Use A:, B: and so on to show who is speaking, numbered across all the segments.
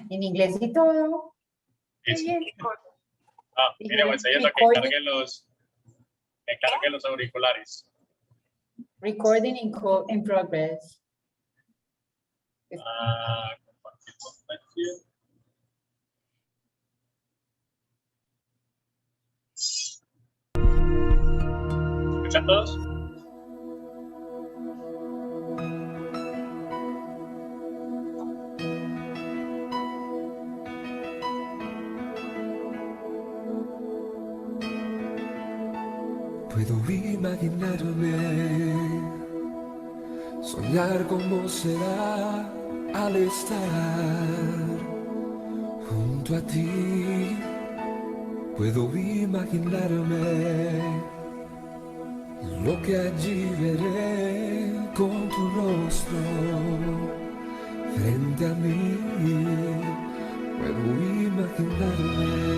A: En inglés y todo.
B: Listo.
A: Bien.
B: Mire, voy a que cargue los auriculares.
A: Recording in progress.
B: Compartir pantalla. ¿Escuchan todos?
C: Puedo imaginarme, soñar cómo será al estar junto a ti. Puedo imaginarme lo que allí veré con tu rostro frente a mí. Puedo imaginarme.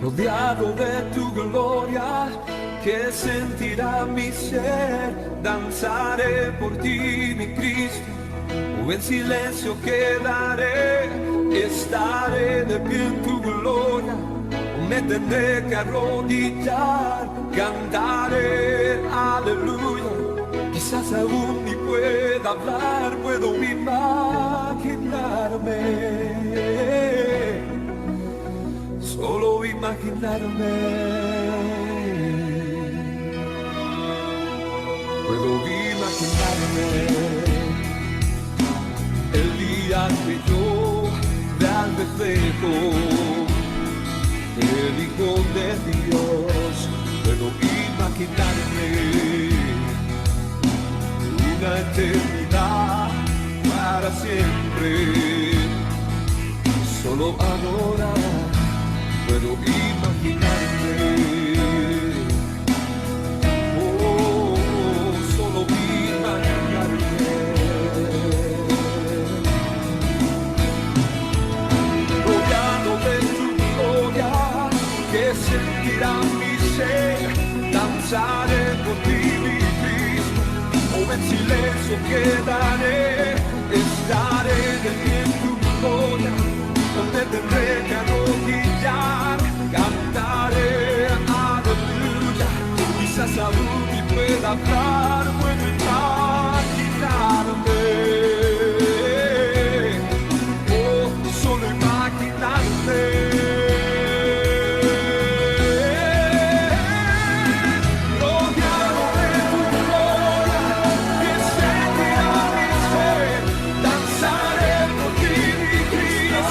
C: Rodeado de tu gloria, que sentirá mi ser, danzaré por ti, mi Cristo, o en silencio quedaré, estaré de pie en tu gloria, o me tendré que arrodillar, cantaré, aleluya, quizás aún ni pueda hablar, puedo imaginarme. Solo imaginarme. Puedo imaginarme el día que yo vea al reflejo del Hijo de Dios. Puedo imaginarme una eternidad para siempre. Solo adorar. Puedo imaginarme, solo imaginarme, rodeado de tu gloria, que sentirá mi ser, danzaré por ti, mi Cristo, o en silencio quedaré, estaré de pie en tu gloria, donde tendré que arrodillar, cantaré, aleluya, quizás aún ni pueda hablar, puedo imaginarme, solo imaginarme. Rodeado de tu gloria, que sentirá mi ser, danzaré por ti, mi Cristo.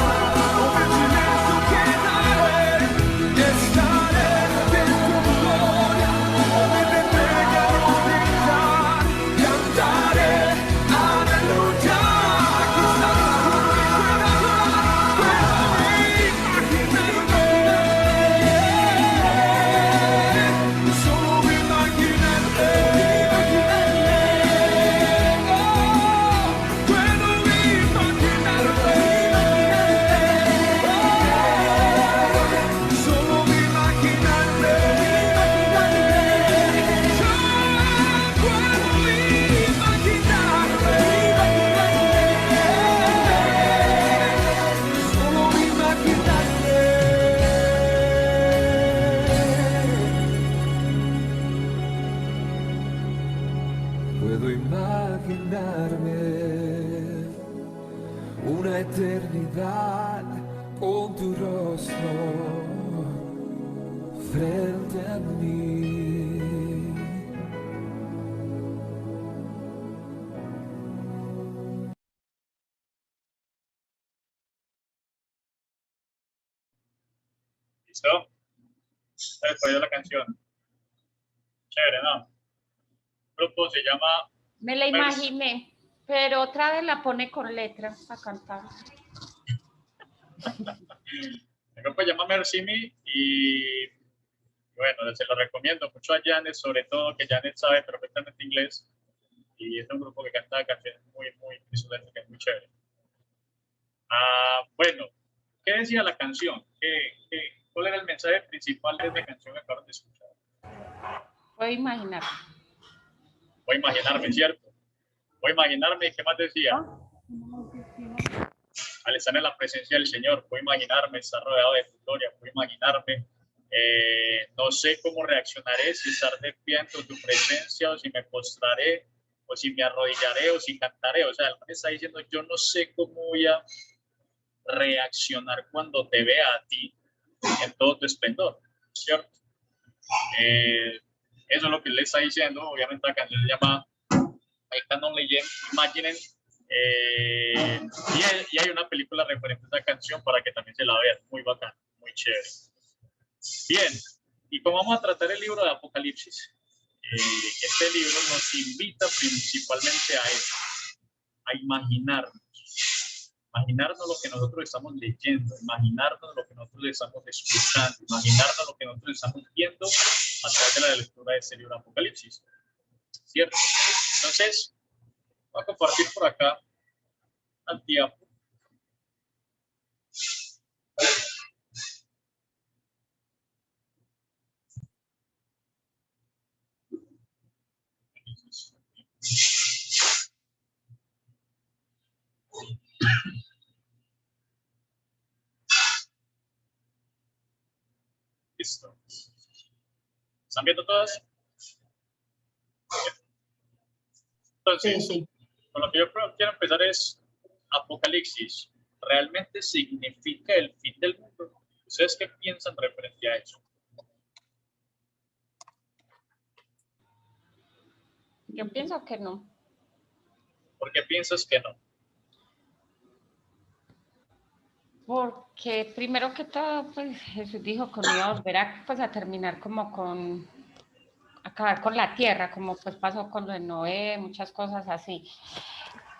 C: Puedo imaginarme una eternidad con tu rostro frente a mí.
B: ¿Listo? Después de la canción. Chévere, ¿no? El grupo se llama...
D: Me la imaginé, pero otra vez la pone con letra a cantar.
B: El grupo se llama Mercy Me y bueno, se lo recomiendo mucho a Janet, sobre todo que Janet sabe perfectamente inglés y es un grupo que canta canciones muy solemnes, muy chévere. Bueno, ¿qué decía la canción? ¿Cuál era el mensaje principal de esa canción que acaban de escuchar?
D: Puedo imaginar.
B: Voy a imaginarme, ¿cierto? Voy a imaginarme, ¿qué más decía? Al estar en la presencia del Señor, puedo imaginarme estar rodeado de tu gloria, puedo imaginarme, no sé cómo reaccionaré, si estar de pie ante tu presencia, o si me postraré, o si me arrodillaré, o si cantaré. O sea, él me está diciendo, yo no sé cómo voy a reaccionar cuando te vea a ti en todo tu esplendor, ¿cierto? Eso es lo que él le está diciendo. Obviamente la canción se llama I Can Only Imagine. Y hay una película referente a esa canción para que también se la vean. Muy bacán, muy chévere. Bien, y como vamos a tratar el libro de Apocalipsis, este libro nos invita principalmente a eso, a imaginarnos lo que nosotros estamos leyendo, imaginarnos lo que nosotros estamos escuchando, imaginarnos lo que nosotros estamos viendo a través de la lectura de este libro de Apocalipsis. ¿Cierto? Entonces, voy a compartir por acá al tiempo. Listo. ¿Están viendo todas? Entonces,
A: Sí, sí.
B: con lo que yo quiero empezar es Apocalipsis. ¿Realmente significa el fin del mundo? ¿Ustedes qué piensan referente a eso?
D: Yo pienso que no.
B: ¿Por qué piensas que no?
D: Porque primero que todo, pues Jesús dijo que no iba a volver a, pues, a terminar como con acabar con la tierra, como pues pasó con lo de Noé, muchas cosas así.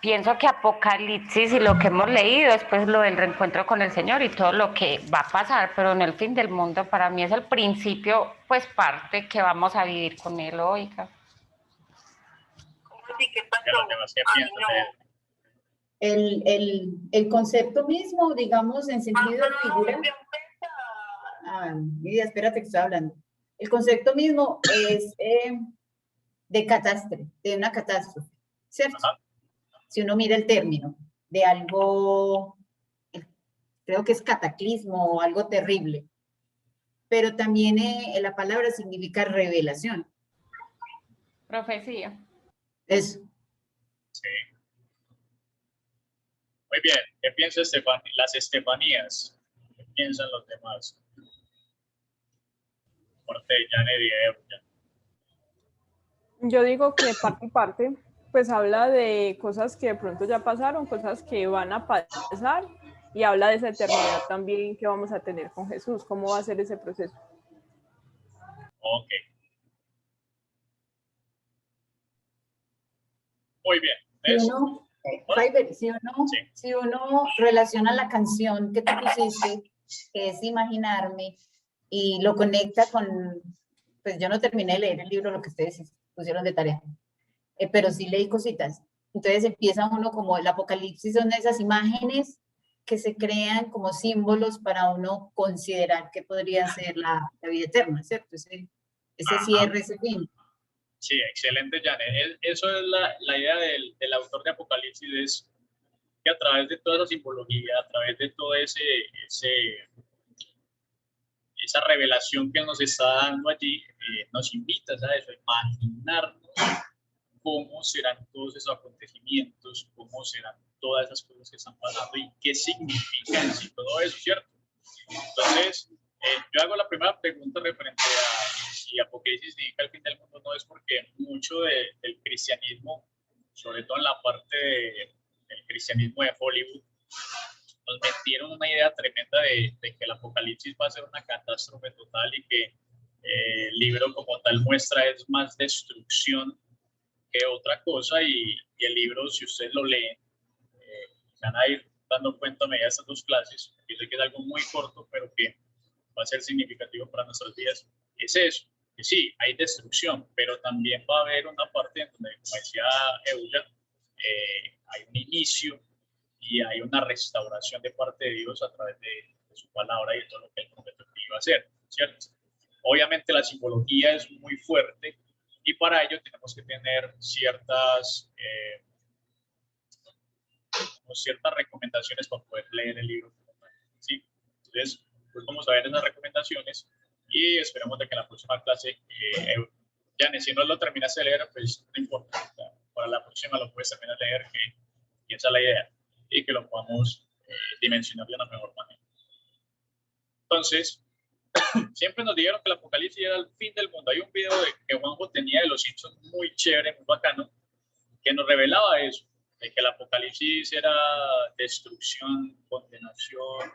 D: Pienso que Apocalipsis y lo que hemos leído es pues lo del reencuentro con el Señor y todo lo que va a pasar, pero en el fin del mundo para mí es el principio, pues parte que vamos a vivir con Él, oiga.
B: ¿Qué los demás qué piensan de él?
A: El concepto mismo, digamos, en sentido de figura. Mira, espérate que estoy hablando. El concepto mismo es de catástrofe, de una catástrofe, ¿cierto?
B: Ajá.
A: Si uno mira el término de algo, creo que es cataclismo o algo terrible, pero también la palabra significa revelación.
D: Profecía.
A: Eso.
B: Sí. Muy bien. ¿Qué piensa las Estefanías? ¿Qué piensan los demás? Parte de Janet y de Eugen.
E: Yo digo que parte y parte, pues habla de cosas que de pronto ya pasaron, cosas que van a pasar, y habla de esa eternidad también que vamos a tener con Jesús, cómo va a ser ese proceso.
B: Ok. Muy bien.
A: Si uno, Fiverr, si uno relaciona la canción que tú pusiste, que es Imaginarme, y lo conecta con, pues yo no terminé de leer el libro, lo que ustedes pusieron de tarea, pero sí leí cositas. Entonces empieza uno como el Apocalipsis, son esas imágenes que se crean como símbolos para uno considerar que podría ser la vida eterna, ¿cierto? Ese cierre, ese fin.
B: Sí, excelente, Janet. Eso es la idea del autor de Apocalipsis, es que a través de toda esa simbología, a través de toda esa revelación que nos está dando allí, nos invita a eso, a imaginarnos cómo serán todos esos acontecimientos, cómo serán todas esas cosas que están pasando y qué significa en sí todo eso, ¿cierto? Entonces, yo hago la primera pregunta referente a si Apocalipsis significa el fin del mundo. No es porque mucho del cristianismo, sobre todo en la parte del cristianismo de Hollywood, nos metieron una idea tremenda de que el Apocalipsis va a ser una catástrofe total y que el libro como tal muestra es más destrucción que otra cosa, y el libro, si ustedes lo leen, van a ir dando cuenta a medida de estas dos clases. Yo sé que es algo muy corto, pero que va a ser significativo para nuestras vidas. Es eso, que sí, hay destrucción, pero también va a haber una parte en donde, como decía Eulia, hay un inicio y hay una restauración de parte de Dios a través de su palabra y de todo lo que él prometió que iba va a hacer, ¿cierto? Obviamente la simbología es muy fuerte y para ello tenemos que tener ciertas recomendaciones para poder leer el libro, ¿sí? Entonces, pues vamos a ver esas recomendaciones y esperemos de que en la próxima clase, ya si no lo terminas de leer, pues no importa, o sea, para la próxima lo puedes terminar de leer, que esa es la idea, y que lo podamos dimensionar de una mejor manera. Entonces, siempre nos dijeron que el apocalipsis era el fin del mundo. Hay un video que Juanjo tenía de los Simpsons muy chévere, muy bacano, que nos revelaba eso, de que el apocalipsis era destrucción, condenación,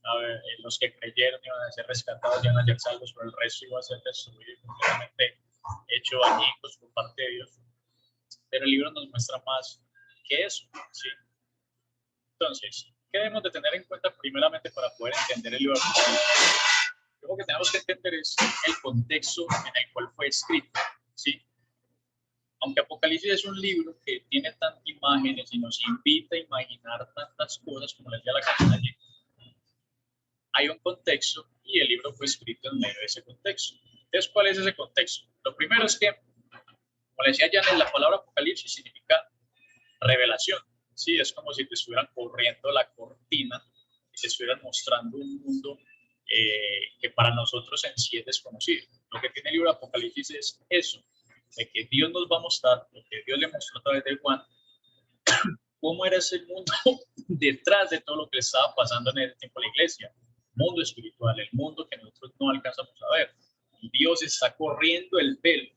B: a ver, los que creyeron iban a ser rescatados, iban a ser salvos, pero el resto iba a ser destruido y completamente hecho añicos por parte de Dios. Pero el libro nos muestra más que eso, ¿sí? Entonces, ¿qué debemos de tener en cuenta primeramente para poder entender el libro de Apocalipsis? Lo que tenemos que entender es el contexto en el cual fue escrito, ¿sí? Aunque Apocalipsis es un libro que tiene tantas imágenes y nos invita a imaginar tantas cosas, como les decía la canción allí, hay un contexto y el libro fue escrito en medio de ese contexto. Entonces, ¿cuál es ese contexto? Lo primero es que, como les decía Janet, la palabra Apocalipsis significa revelación, ¿sí? Es como si te estuvieran corriendo la cortina y te estuvieran mostrando un mundo que para nosotros en sí es desconocido. Lo que tiene el libro de Apocalipsis es eso, de que Dios nos va a mostrar, lo que Dios le mostró a través de Juan, cómo era ese mundo detrás de todo lo que le estaba pasando en el tiempo de la iglesia, mundo espiritual, el mundo que nosotros no alcanzamos a ver. Y Dios está corriendo el velo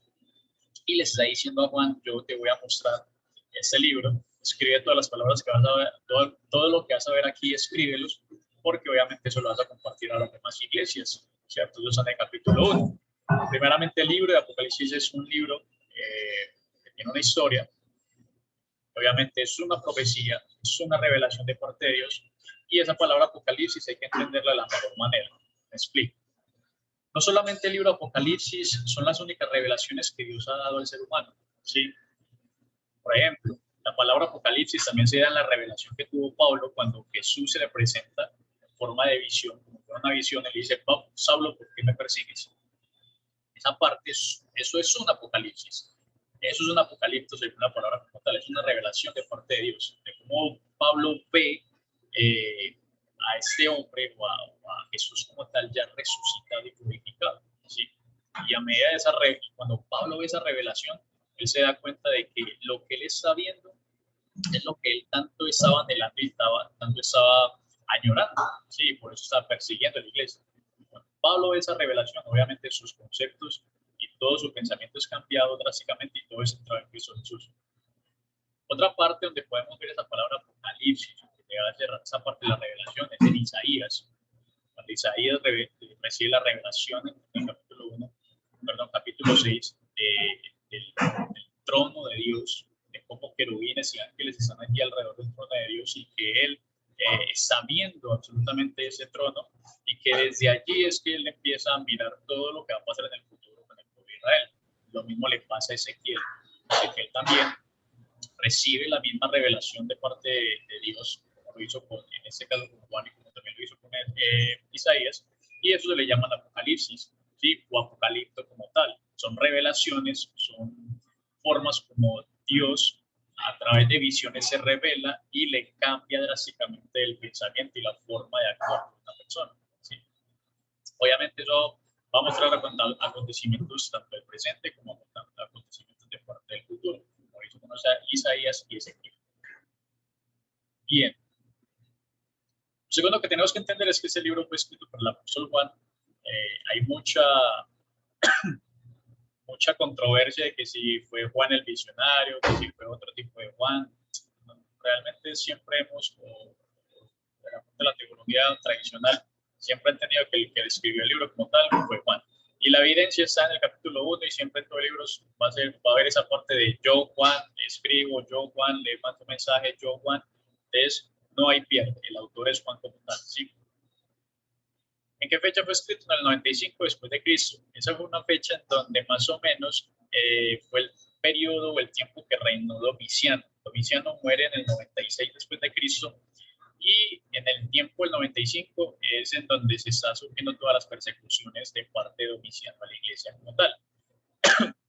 B: y le está diciendo a Juan, yo te voy a mostrar este libro, escribe todas las palabras que vas a ver, todo lo que vas a ver aquí, escríbelos, porque obviamente eso lo vas a compartir a las demás iglesias, ¿cierto? Eso está en el capítulo 1. Primeramente, el libro de Apocalipsis es un libro que tiene una historia, obviamente es una profecía, es una revelación de parte de Dios, y esa palabra Apocalipsis hay que entenderla de la mejor manera. Me explico. No solamente el libro de Apocalipsis son las únicas revelaciones que Dios ha dado al ser humano, ¿sí? Por ejemplo, la palabra Apocalipsis también se da en la revelación que tuvo Pablo cuando Jesús se le presenta en forma de visión, como fue una visión, él dice, Saulo, ¿por qué me persigues? Esa parte, eso es un Apocalipsis. Eso es un apocalipsis, según la palabra como tal, es una revelación de parte de Dios, de cómo Pablo ve a este hombre o a Jesús como tal ya resucitado y glorificado, ¿sí? Y a medida de cuando Pablo ve esa revelación, él se da cuenta de que lo que él está viendo es lo que él tanto estaba anhelando y tanto estaba añorando, ¿sí? Por eso estaba persiguiendo a la iglesia. Cuando Pablo ve esa revelación, obviamente sus conceptos y todo su pensamiento es cambiado drásticamente y todo es centrado en Cristo Jesús. Otra parte donde podemos ver esa palabra Apocalipsis, que hace esa parte de la revelación, es en Isaías. Cuando Isaías recibe la revelación en capítulo 6 del trono de Dios, de cómo querubines y ángeles están allí alrededor del trono de Dios y que él está viendo absolutamente ese trono y que desde allí es que él empieza a mirar todo lo que va a pasar en el futuro con el pueblo de Israel. Lo mismo le pasa a Ezequiel. Ezequiel también recibe la misma revelación de parte de Dios, como lo hizo en este caso con Juan y como también lo hizo con Isaías, y eso se le llama Apocalipsis, ¿sí? O Apocalipto como tal. Son revelaciones, son formas como Dios a través de visiones se revela y le cambia drásticamente el pensamiento y la forma de actuar de una persona, ¿sí? Obviamente eso va a mostrar acontecimientos tanto del presente como acontecimientos de parte del futuro, como hizo con Isaías y Ezequiel. Bien. Lo segundo que tenemos que entender es que este libro fue escrito por el apóstol Juan. Hay mucha controversia de que si fue Juan el visionario, que si fue otro tipo de Juan. Realmente siempre de la teología tradicional, siempre han entendido que el que escribió el libro como tal fue Juan. Y la evidencia está en el capítulo 1 y siempre en todo el libro va a haber esa parte de yo, Juan, escribo, yo, Juan, le mando mensaje, yo, Juan. Entonces, no hay pierde, el autor es Juan como tal, ¿sí? ¿En qué fecha fue escrito? En el 95 después de Cristo. Esa fue una fecha en donde más o menos fue el periodo o el tiempo que reinó Domiciano. Domiciano muere en el 96 después de Cristo Y en el tiempo del 95 es en donde se está surgiendo todas las persecuciones de parte de Domiciano a la iglesia como tal.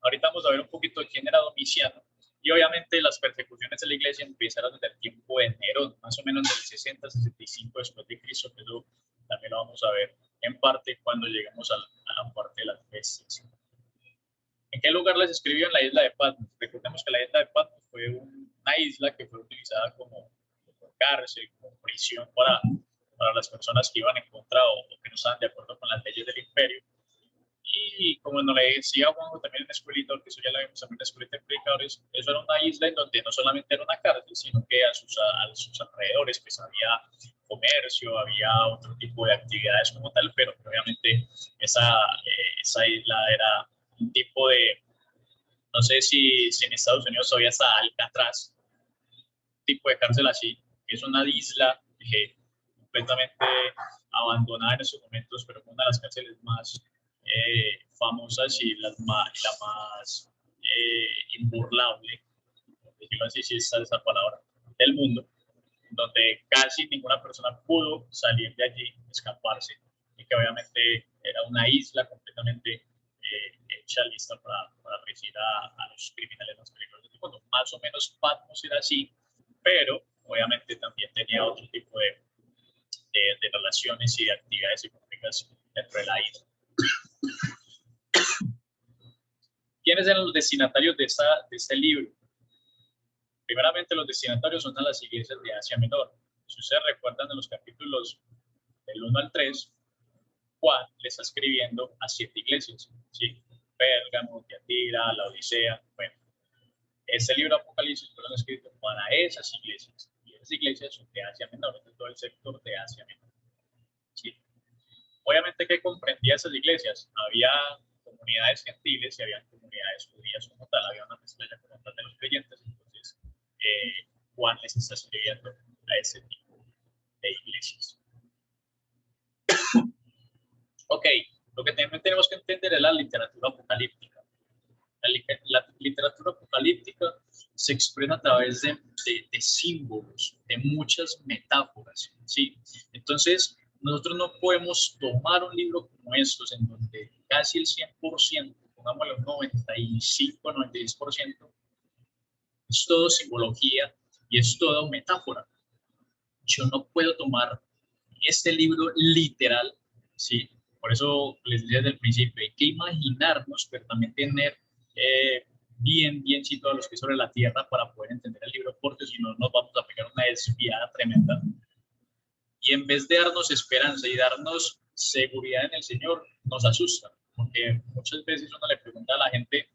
B: Ahorita vamos a ver un poquito de quién era Domiciano. Y obviamente las persecuciones de la iglesia empezaron desde el tiempo de Nerón, más o menos del 60-65 después de Cristo, pero también lo vamos a ver en parte cuando lleguemos a la parte de las bestias. ¿En qué lugar les escribió? En la isla de Patmos. Recordemos que la isla de Patmos fue una isla que fue utilizada como cárcel, como prisión para las personas que iban en contra o que no estaban de acuerdo con las leyes del imperio. Y como nos le decía Juanjo también en la escuelita, que eso ya lo vimos también en la escuelita de predicadores, eso era una isla en donde no solamente era una cárcel, sino que a sus alrededores pues había comercio, había otro tipo de actividades como tal, pero obviamente esa isla era un tipo de, no sé si en Estados Unidos todavía está Alcatraz, un tipo de cárcel así, que es una isla completamente abandonada en esos momentos, pero una de las cárceles más famosas y la más imburlable, por decirlo así, si está esa palabra, del mundo, donde casi ninguna persona pudo salir de allí, escaparse, y que obviamente era una isla completamente hecha lista para recibir a los criminales más peligrosos del mundo. Más o menos Patmos era así, pero obviamente también tenía otro tipo de relaciones y de actividades económicas dentro de la isla. ¿Quiénes eran los destinatarios de este libro? Primeramente, los destinatarios son a las iglesias de Asia Menor. Si ustedes recuerdan en los capítulos del 1 al 3, Juan le está escribiendo a 7 iglesias, ¿sí? Pérgamo, Tiatira, la Odisea. Bueno, este libro Apocalipsis fue escrito para esas iglesias. Y esas iglesias son de Asia Menor, de todo el sector de Asia Menor. ¿Sí? Obviamente, ¿qué comprendía esas iglesias? Había comunidades gentiles y había comunidades judías como tal, había una mezcla como tal de los creyentes. Entonces, Juan les está escribiendo a ese tipo de iglesias. Ok, lo que también tenemos que entender es la literatura apocalíptica. La literatura apocalíptica se expresa a través de símbolos, de muchas metáforas, ¿sí? Entonces, nosotros no podemos tomar un libro como estos, en donde casi el 100%, pongámosle un 95, 96%, es todo simbología y es todo metáfora. Yo no puedo tomar este libro literal, ¿sí? Por eso les decía desde el principio, hay que imaginarnos, pero también tener bien situado los pies sobre la tierra para poder entender el libro, porque si no nos vamos a pegar una desviada tremenda. Y en vez de darnos esperanza y darnos seguridad en el Señor, nos asusta, porque muchas veces uno le pregunta a la gente,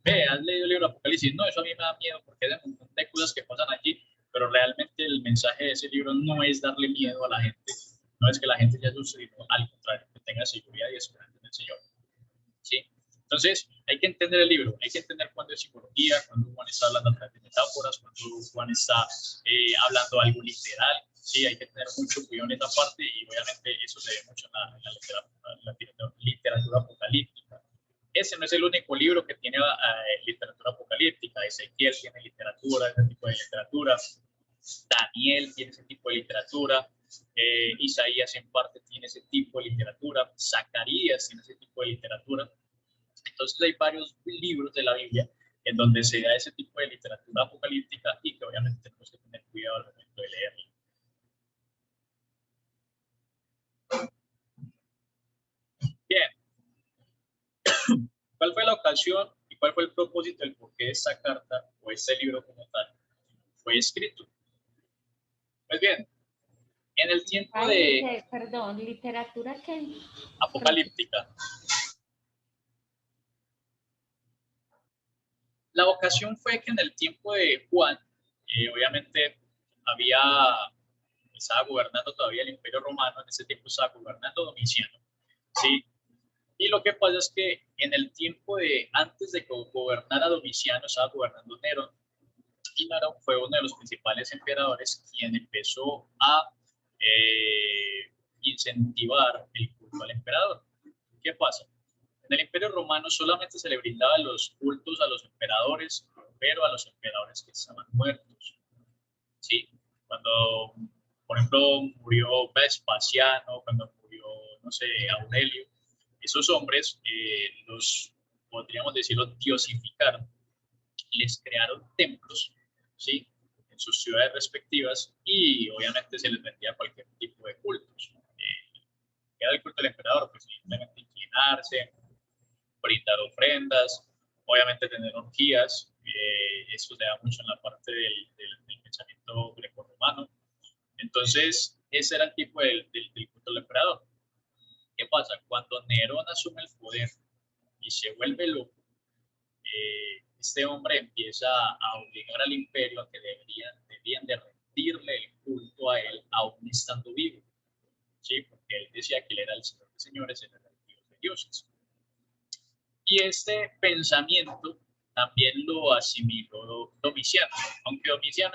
B: ¿has leído el libro de Apocalipsis? No, eso a mí me da miedo, porque hay un montón de cosas que pasan allí, pero realmente el mensaje de ese libro no es darle miedo a la gente, no es que la gente se asuste, sino al contrario, que tenga seguridad y esperanza en el Señor. ¿Sí? Entonces, hay que entender el libro, hay que entender cuándo es psicología, cuándo Juan está hablando a través de metáforas, cuándo Juan está hablando algo literal. Sí, hay que tener mucho cuidado en esa parte y obviamente eso se ve mucho en la literatura apocalíptica. Ese no es el único libro que tiene literatura apocalíptica. Ezequiel tiene literatura, ese tipo de literatura. Daniel tiene ese tipo de literatura. Isaías en parte tiene ese tipo de literatura. Zacarías tiene ese tipo de literatura. Entonces hay varios libros de la Biblia en donde se da ese tipo de literatura apocalíptica y que obviamente tenemos que tener cuidado al momento de leerlo. Bien. ¿Cuál fue la ocasión y cuál fue el propósito del por qué esta carta o este libro como tal fue escrito? Pues bien, en el tiempo de...
D: Perdón, literatura que...
B: apocalíptica. La ocasión fue que en el tiempo de Juan, obviamente estaba gobernando todavía el Imperio Romano, en ese tiempo estaba gobernando Domiciano, ¿sí? Y lo que pasa es que en el tiempo antes de que gobernara Domiciano, estaba gobernando Nerón, y Nerón fue uno de los principales emperadores quien empezó a incentivar el culto al emperador. ¿Qué pasa? En el Imperio Romano solamente se le brindaban los cultos a los emperadores, pero a los emperadores que estaban muertos. ¿Sí? Cuando Por ejemplo, murió Vespasiano, cuando murió, no sé, Aurelio. Esos hombres los, podríamos decirlo, diosificaron, les crearon templos, ¿sí? En sus ciudades respectivas y obviamente se les vendía cualquier tipo de cultos. ¿Qué era el culto del emperador? Pues simplemente inclinarse, brindar ofrendas, obviamente tener orgías. Eso se da mucho en la parte del pensamiento grecorromano. Entonces, ese era el tipo del culto del emperador. ¿Qué pasa? Cuando Nerón asume el poder y se vuelve loco, este hombre empieza a obligar al imperio a que debían de rendirle el culto a él aún estando vivo, ¿sí? Porque él decía que él era el señor de señores, él era el dios de dioses. Y este pensamiento también lo asimiló Domiciano, aunque Domiciano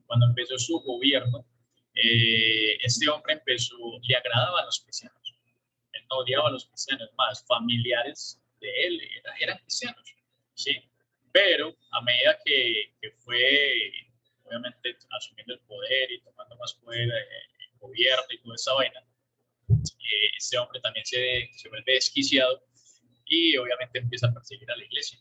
B: cuando empezó su gobierno, este hombre le agradaba a los cristianos, él no odiaba a los cristianos, más familiares de él eran cristianos, ¿sí? Pero a medida que fue, obviamente, asumiendo el poder y tomando más poder el gobierno y toda esa vaina, este hombre también se vuelve desquiciado y obviamente empieza a perseguir a la iglesia.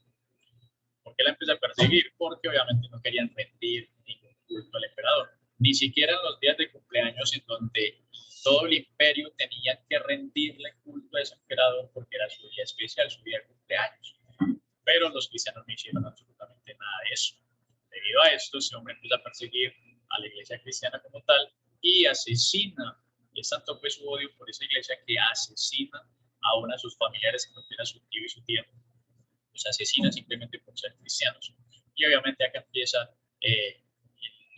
B: ¿Por qué la empieza a perseguir? Porque obviamente no querían rendir ningún culto al emperador. Ni siquiera en los días de cumpleaños en donde todo el imperio tenía que rendirle culto a ese emperador porque era su día especial, su día de cumpleaños. Pero los cristianos no hicieron absolutamente nada de eso. Debido a esto, ese hombre empieza a perseguir a la iglesia cristiana como tal y asesina, y es tanto fue su odio por esa iglesia que asesina a uno de sus familiares que no era su tío y su tía. Los asesina simplemente por ser cristianos. Y obviamente acá empieza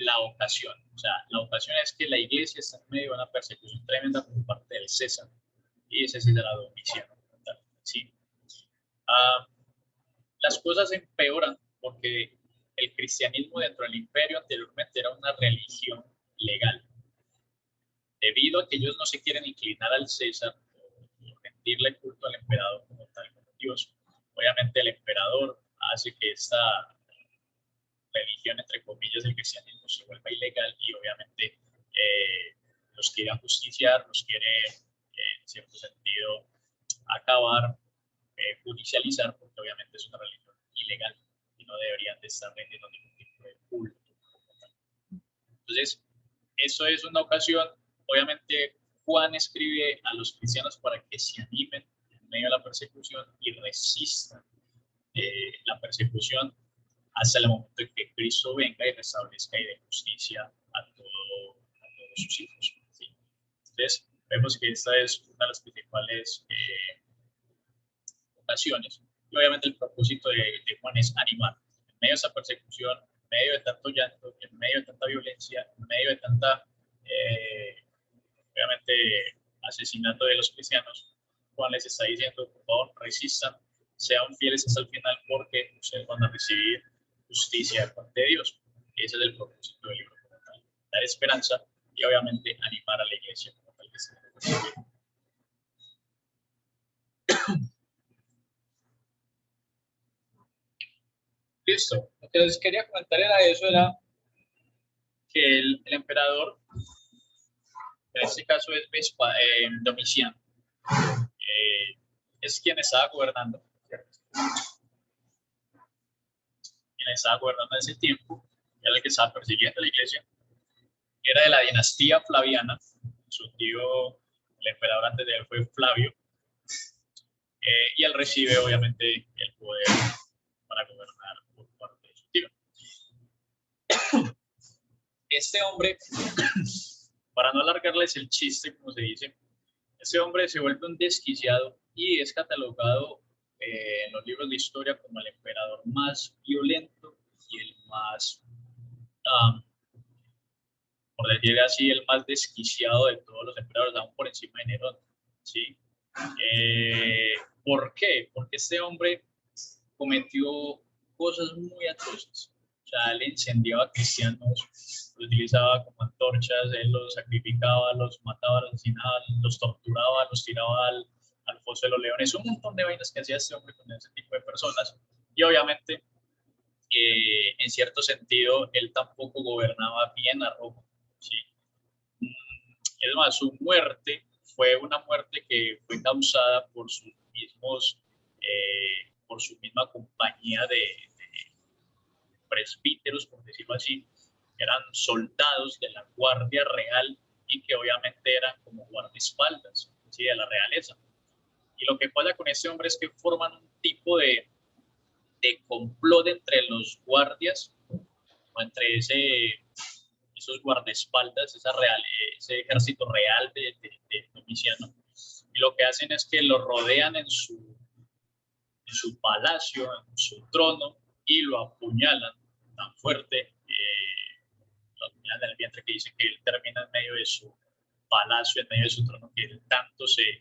B: la ocasión. O sea, la ocasión es que la iglesia está en medio de una persecución tremenda por parte del César. Y ese César era Domiciano. ¿Sí? Las cosas empeoran porque el cristianismo dentro del imperio anteriormente era una religión legal. Debido a que ellos no se quieren inclinar al César o rendirle culto al emperador como tal, como Dios, obviamente el emperador hace que esta religión, entre comillas, del cristianismo se vuelva ilegal y obviamente los quiere ajusticiar, los quiere en cierto sentido acabar, judicializar, porque obviamente es una religión ilegal y no deberían de estar rendiendo ningún tipo de culto. Entonces, eso es una ocasión. Obviamente, Juan escribe a los cristianos para que se animen en medio de la persecución y resistan la persecución hasta el momento en que Cristo venga y restablezca y dé justicia a todos sus hijos. ¿Sí? Entonces, vemos que esta es una de las principales ocasiones. Y obviamente el propósito de Juan es animar. En medio de esa persecución, en medio de tanto llanto, en medio de tanta violencia, en medio de tanta, obviamente, asesinato de los cristianos, Juan les está diciendo, por favor, resistan, sean fieles hasta el final porque ustedes van a recibir justicia de parte de Dios. Ese es el propósito del libro como tal. Dar esperanza y obviamente animar a la iglesia como tal que se debe recibir. Listo. Lo que les quería comentar era que el emperador, en este caso es Domiciano, es quien estaba gobernando, ¿cierto? Quien estaba gobernando en ese tiempo, era el que estaba persiguiendo a la iglesia, era de la dinastía Flaviana, su tío, el emperador antes de él fue Flavio, y él recibe obviamente el poder para gobernar por parte de su tío. Este hombre, para no alargarles el chiste, como se dice, este hombre se vuelve un desquiciado y es catalogado en los libros de historia como el emperador más violento y el más, por decir así, el más desquiciado de todos los emperadores, aún por encima de Nerón. ¿Sí? ¿Por qué? Porque este hombre cometió cosas muy atroces. O sea, él incendiaba a cristianos, los utilizaba como antorchas, él los sacrificaba, los mataba, los asesinaba, los torturaba, los tiraba al foso de los leones, un montón de vainas que hacía este hombre con ese tipo de personas. Y obviamente, en cierto sentido, él tampoco gobernaba bien a Roma. ¿Sí? Es más, su muerte fue una muerte que fue causada por sus mismos, por su misma compañía de presbíteros, por decirlo así, eran soldados de la Guardia Real y que obviamente eran como guardaespaldas, ¿sí?, de la realeza. Y lo que pasa con este hombre es que forman un tipo de complot entre los guardias, o entre esos guardaespaldas, ese ejército real de Domiciano. Y lo que hacen es que lo rodean en su palacio, en su trono, y lo apuñalan tan fuerte, lo apuñalan en el vientre, que dice que él termina en medio de su palacio, en medio de su trono, que él tanto se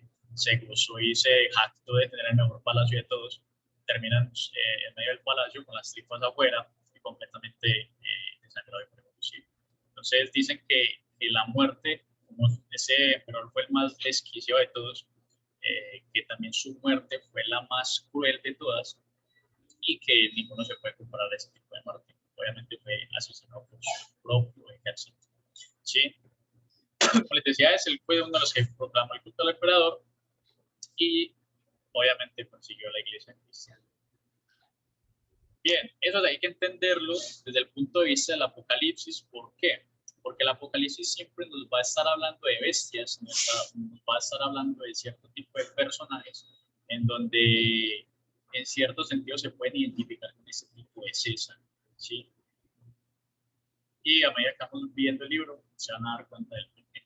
B: gozó y se jactó de tener el mejor palacio de todos. Terminan en medio del palacio con las tripas afuera y completamente desangrado y reproducido. Entonces dicen que la muerte, como ese emperador fue el más desquiciado de todos, que también su muerte fue la más cruel de todas y que ninguno se puede comparar a ese tipo de muerte. Obviamente fue asesinado por su propio ejército. ¿Sí? Como les decía, él fue uno de los que proclamó el culto al emperador y obviamente persiguió a la iglesia cristiana. Bien, eso hay que entenderlo desde el punto de vista del Apocalipsis. ¿Por qué? Porque el Apocalipsis siempre nos va a estar hablando de bestias, nos va a estar hablando de cierto tipo de personajes en donde en cierto sentido se pueden identificar con ese tipo de César, ¿sí? Y a medida que estamos viendo el libro se van a dar cuenta del porqué.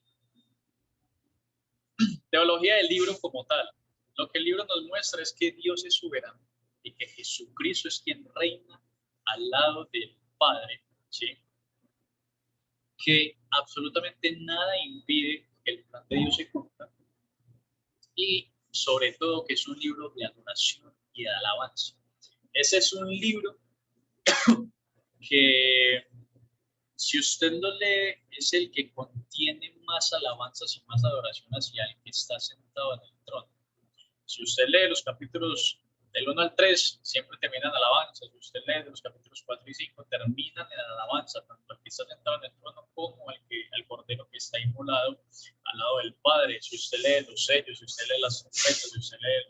B: Teología del libro como tal. Lo que el libro nos muestra es que Dios es soberano y que Jesucristo es quien reina al lado del Padre, ¿sí? Que absolutamente nada impide que el plan de Dios se cumpla, y sobre todo que es un libro de adoración y de alabanza. Ese es un libro que, si usted lo lee, es el que contiene más alabanzas y más adoración hacia el que está sentado en el trono. Si usted lee los capítulos del 1 al 3, siempre terminan en alabanza. Si usted lee de los capítulos 4 y 5, terminan en alabanza, tanto al que está sentado en el trono como al cordero que está inmolado al lado del Padre. Si usted lee los sellos, si usted lee las trompetas, si usted lee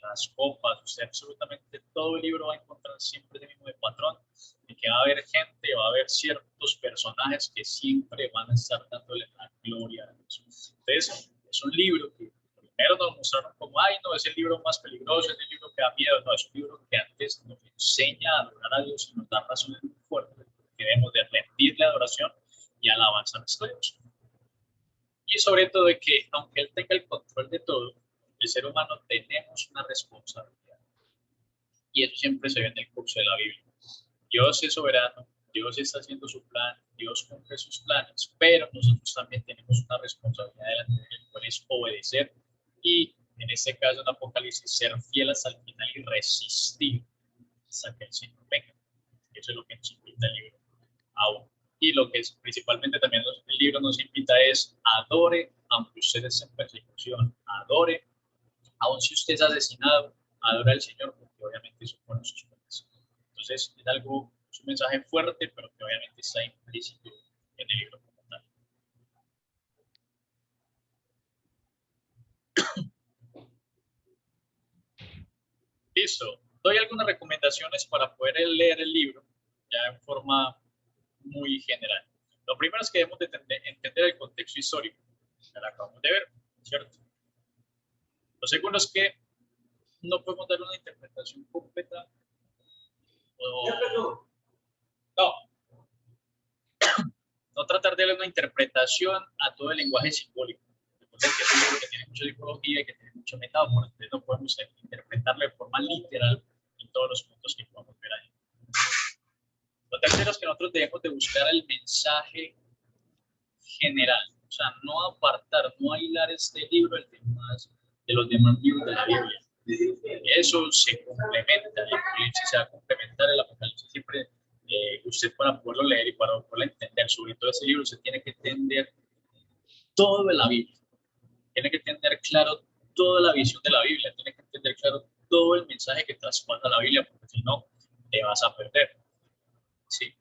B: las copas, usted absolutamente todo el libro va a encontrar siempre el mismo patrón, de que va a haber gente, va a haber ciertos personajes que siempre van a estar dándole la gloria a Dios. Entonces, es un libro que primero nos mostraron como, ay, no, es el libro más peligroso, es el libro que da miedo. No, es un libro que antes nos enseña a adorar a Dios y nos da razones muy fuertes que debemos de rendirle adoración y alabanza a nuestro Dios. Y sobre todo de que, aunque Él tenga el control de todo, el ser humano tenemos una responsabilidad. Y eso siempre se ve en el curso de la Biblia. Dios es soberano, Dios está haciendo su plan, Dios cumple sus planes, pero nosotros también tenemos una responsabilidad delante de Él, cual es obedecer y, en este caso en Apocalipsis, ser fiel hasta el final y resistir hasta que el Señor venga. Eso es lo que nos invita el libro aún. Y lo que es principalmente también el libro nos invita es adore, aunque usted esté en persecución, adore, aun si usted es asesinado, adore al Señor, porque obviamente eso fueron sus planes. Entonces es un mensaje fuerte, pero que obviamente está implícito en el libro como tal. Listo. Doy algunas recomendaciones para poder leer el libro, ya en forma muy general. Lo primero es que debemos de entender el contexto histórico, que lo acabamos de ver, ¿cierto? Lo segundo es que no podemos dar una interpretación completa no tratar de darle una interpretación a todo el lenguaje simbólico. Recuerden que es un libro que tiene mucha simbología y que tiene mucha metáfora, entonces no podemos interpretarlo de forma literal en todos los puntos que podamos ver ahí. Lo tercero es que nosotros debemos de buscar el mensaje general, o sea, no apartar, no aislar este libro de los demás libros de la Biblia. Eso se complementa, el Apocalipsis se va a complementar, el Apocalipsis siempre, usted para poderlo leer y para poderlo entender, sobre todo ese libro, usted tiene que entender todo de la Biblia, tiene que entender claro toda la visión de la Biblia, tiene que entender claro todo el mensaje que traspasa la Biblia, porque si no, te vas a perder. ¿Sí?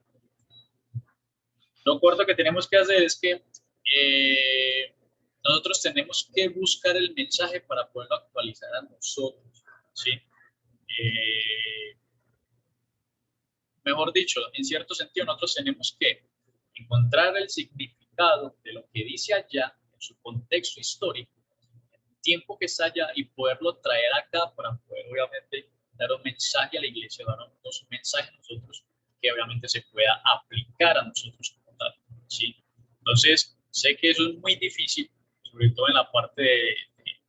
B: Lo cuarto que tenemos que hacer es que nosotros tenemos que buscar el mensaje para poderlo actualizar a nosotros, ¿sí? Mejor dicho, en cierto sentido, nosotros tenemos que encontrar el significado de lo que dice allá, en su contexto histórico, el tiempo que está allá, y poderlo traer acá para poder, obviamente, dar un mensaje a la iglesia, darnos un mensaje a nosotros que obviamente se pueda aplicar a nosotros como tal, ¿sí? Entonces, sé que eso es muy difícil, sobre todo en la parte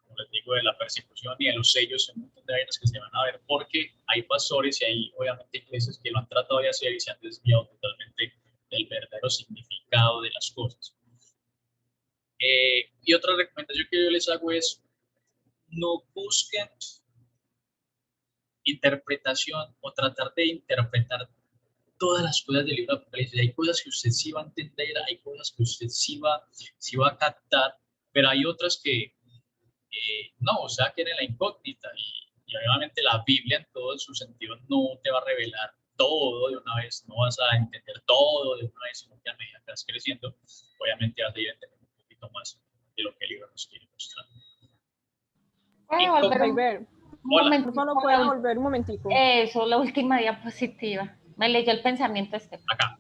B: como les digo, de la persecución y de los sellos, en un montón de vainas que se van a ver, porque hay pastores y hay obviamente iglesias que lo han tratado de hacer y se han desviado totalmente del verdadero significado de las cosas. Y otra recomendación que yo les hago es: no busquen interpretación o tratar de interpretar todas las cosas del libro de Apocalipsis. Hay cosas que usted sí va a entender, hay cosas que usted sí va a captar, pero hay otras que no, o sea, que en la incógnita, y obviamente la Biblia en todos sus sentidos no te va a revelar todo de una vez, no vas a entender todo de una vez, sino que a medida que vas creciendo, obviamente vas a ir a entender un poquito más de lo que el libro nos quiere mostrar.
D: ¿Puedo volver
E: Jaiber,
D: un
B: Hola.
D: momentico?
E: porfa, ¿no puede volver un momentico?
D: Eso, la última diapositiva. Me leyó el pensamiento este.
B: Acá.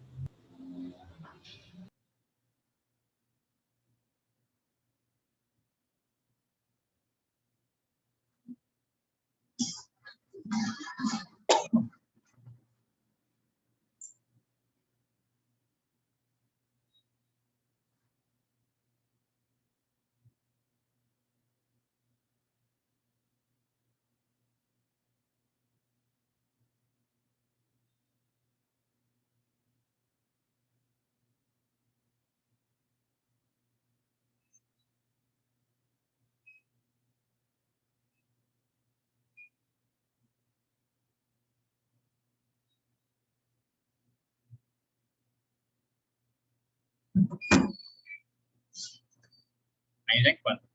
B: Ahí se encuentra.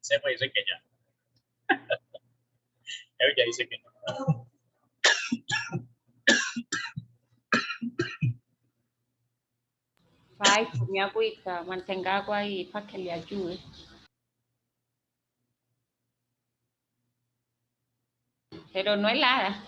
B: Se me dice que ya. Él ya dice que no.
D: Ay, mi agüita, mantenga agua ahí para que le ayude. Pero no helada.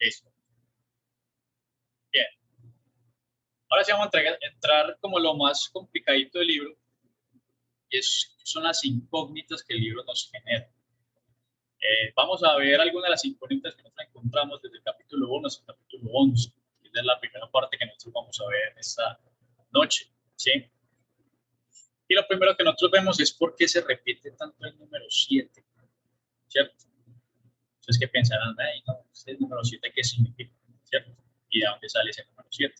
B: Listo. Bien. Ahora sí vamos a entrar como lo más complicadito del libro, y son las incógnitas que el libro nos genera. Vamos a ver algunas de las incógnitas que nosotros encontramos desde el capítulo 1 hasta el capítulo 11. Esa es la primera parte que nosotros vamos a ver esta noche, ¿sí? Y lo primero que nosotros vemos es por qué se repite tanto el número 7, ¿cierto? Entonces, ¿qué pensarán? Ay, no, el número 7, ¿qué significa? ¿Cierto? ¿Y de dónde sale ese número 7?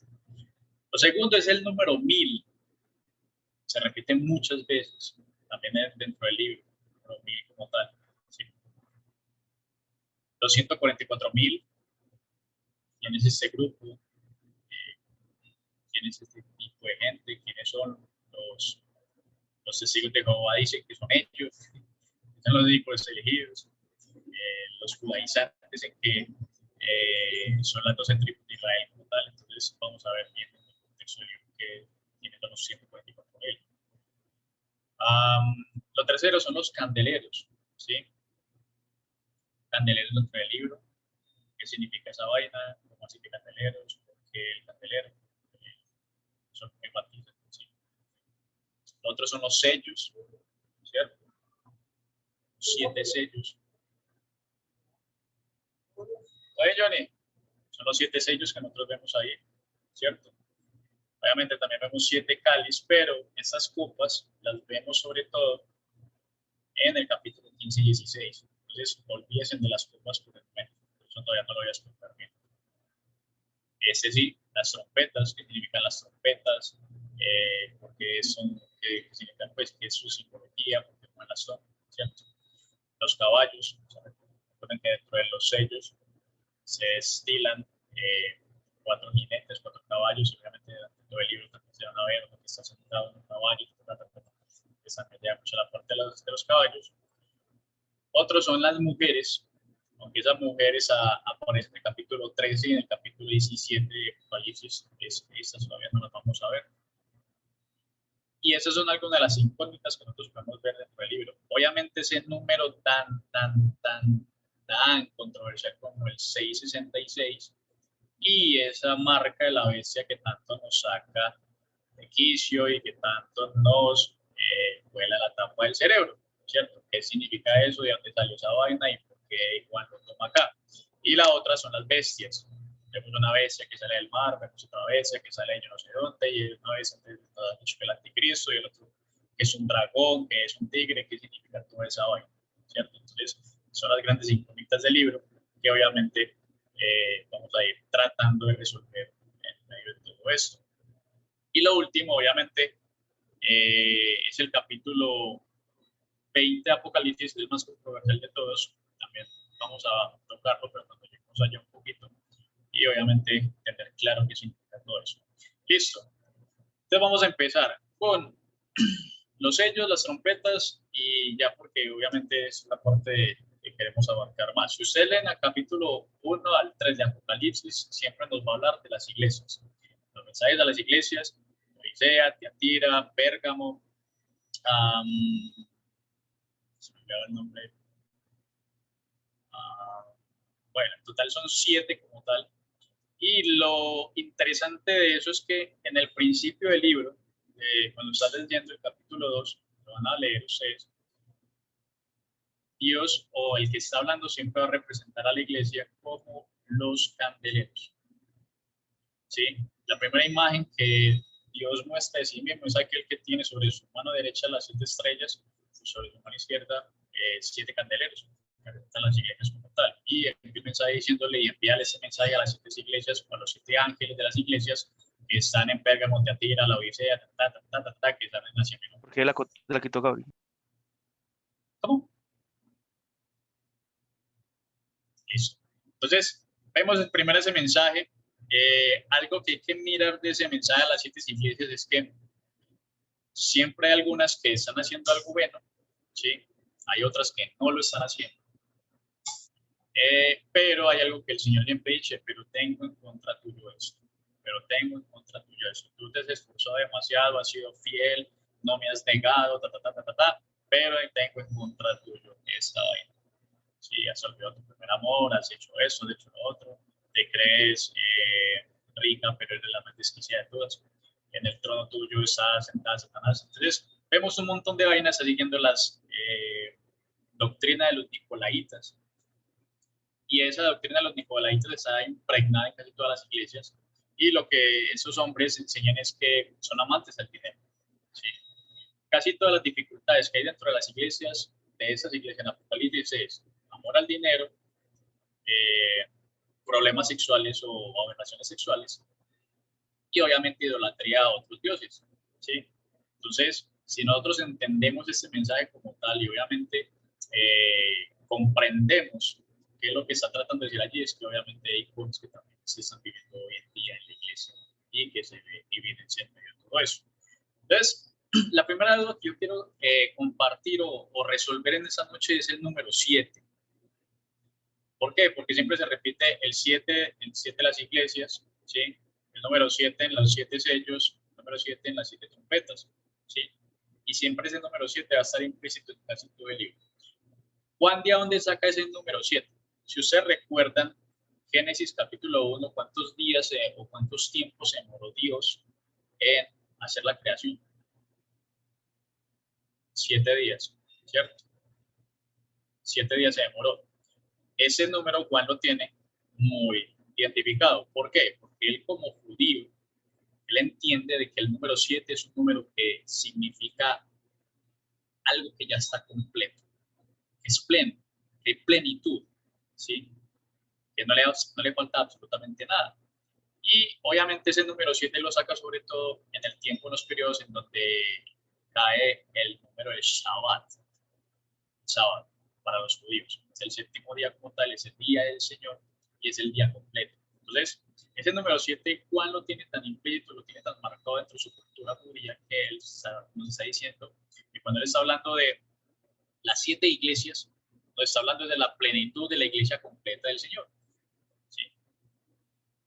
B: Lo segundo es el número 1000. Se repite muchas veces, también dentro del libro, el número 1000 como tal. ¿Sí? Los 144.000, ¿quién es este grupo? ¿Quién es este tipo de gente? ¿Quiénes son los testigos de Jehová? Dicen que son ellos, son los discípulos elegidos. Los judaizantes en que son las 12 tribus de Israel como tal. Entonces vamos a ver bien en el contexto del libro que tienen los 144.000. Lo tercero son los candeleros, ¿sí? Candeleros dentro del libro. ¿Qué significa esa vaina? ¿Cómo así que candeleros? ¿Por qué el candelero? Son muy matices, ¿sí? Los otros son los sellos, ¿cierto? 7 sellos. Oye, Johnny, son los 7 sellos que nosotros vemos ahí, ¿cierto? Obviamente también vemos 7 cáliz, pero estas copas las vemos sobre todo en el capítulo 15 y 16. Entonces, olvídense de las copas por el momento. eso todavía no lo voy a explicar bien. Ese sí, las trompetas, ¿qué significan las trompetas? Porque son, que significan pues que es su simbología, porque como las son, ¿cierto? Los caballos, o sea, recuerden que dentro de los sellos se estilan 4 jinetes, 4 caballos, y obviamente dentro del libro también se van a ver uno que está sentado en un caballo, que están ya mucho la parte de los caballos. Otros son las mujeres, aunque esas mujeres aparecen en el capítulo 13 y en el capítulo 17 de Apocalipsis, estas todavía no las vamos a ver. Y esas son algunas de las incógnitas que nosotros podemos ver dentro del libro. Obviamente ese número tan controversial como el 666 y esa marca de la bestia que tanto nos saca de quicio y que tanto nos vuela la tapa del cerebro, ¿cierto? ¿Qué significa eso? ¿De dónde salió esa vaina? ¿Y por qué Juan lo toma acá? Y la otra son las bestias. Vemos una bestia que sale del mar, vemos otra bestia que sale de yo no sé dónde, y una bestia que nos ha dicho que el anticristo, y el otro que es un dragón, que es un tigre, ¿qué significa toda esa vaina? ¿Cierto? Entonces, son las grandes incógnitas del libro que obviamente vamos a ir tratando de resolver en medio de todo esto. Y lo último, obviamente, es el capítulo 20 de Apocalipsis, el más controversial de todos. También vamos a tocarlo, pero cuando lleguemos allá un poquito. Y obviamente tener claro qué significa todo eso. Listo. Entonces vamos a empezar con los sellos, las trompetas, y ya porque obviamente es la parte que queremos abarcar más. Si usted lee en el capítulo 1 al 3 de Apocalipsis, siempre nos va a hablar de las iglesias. Los mensajes de las iglesias, Odisea, Tiatira, Pérgamo, se me olvidó el nombre. Bueno, en total son 7 como tal. Y lo interesante de eso es que en el principio del libro, cuando estás leyendo el capítulo 2, lo van a leer ustedes, Dios o el que está hablando siempre va a representar a la iglesia como los candeleros. ¿Sí? La primera imagen que Dios muestra de sí mismo es aquel que tiene sobre su mano derecha las 7 estrellas y sobre su mano izquierda 7 candeleros, que representan las iglesias como tal. Y el mensaje diciéndole y envíale ese mensaje a las 7 iglesias, o a los 7 ángeles de las iglesias que están en Pérgamo, Tiatira, la Odisea, que están en Asia Menor.
F: ¿Por qué la quitó Gabriel?
B: ¿Cómo? Listo. Entonces, vemos primero ese mensaje. Algo que hay que mirar de ese mensaje a las 7 iglesias es que siempre hay algunas que están haciendo algo bueno, ¿sí? Hay otras que no lo están haciendo. Pero hay algo que el Señor siempre dice, pero tengo en contra tuyo esto. Pero tengo en contra tuyo eso. Tú te has esforzado demasiado, has sido fiel, no me has negado, pero tengo en contra tuyo esta vaina. Sí, has olvidado tu primer amor, has hecho eso, has hecho lo otro, te crees rica, pero eres la más desquiciada de todas. En el trono tuyo está sentada Satanás. Entonces, vemos un montón de vainas siguiendo las doctrinas de los nicolaitas. Y esa doctrina de los nicolaitas está impregnada en casi todas las iglesias. Y lo que esos hombres enseñan es que son amantes del dinero. ¿Sí? Casi todas las dificultades que hay dentro de las iglesias, de esas iglesias en Apocalipsis, es amor al dinero, problemas sexuales o aberraciones sexuales, y obviamente idolatría a otros dioses. ¿Sí? Entonces, si nosotros entendemos este mensaje como tal y obviamente comprendemos que lo que está tratando de decir allí es que obviamente hay cosas que también se están viviendo hoy en día en la iglesia y que se evidencian en medio de todo eso. Entonces, la primera duda que yo quiero compartir o resolver en esta noche es el número 7. ¿Por qué? Porque siempre se repite el 7 de las iglesias, ¿sí? El número 7 en los 7 sellos, el número 7 en las 7 trompetas, ¿sí? Y siempre ese número 7 va a estar implícito en casi todo el libro. ¿Juan de dónde saca ese número 7? Si ustedes recuerdan, Génesis capítulo 1, ¿cuántos días o cuántos tiempos se demoró Dios en hacer la creación? 7 días, ¿cierto? 7 días se demoró. Ese número Juan lo tiene muy identificado. ¿Por qué? Porque él como judío, él entiende de que el número 7 es un número que significa algo que ya está completo, que es pleno, que hay plenitud, ¿sí? que no le falta absolutamente nada. Y obviamente ese número 7 lo saca sobre todo en el tiempo, en los periodos en donde cae el número del Shabbat. Sábado para los judíos. Es el séptimo día como tal, es el día del Señor y es el día completo. Entonces, ese número 7, Juan lo tiene tan implícito, lo tiene tan marcado dentro de su cultura judía que él nos está diciendo que cuando él está hablando de las 7 iglesias, nos está hablando de la plenitud de la iglesia completa del Señor. ¿Sí?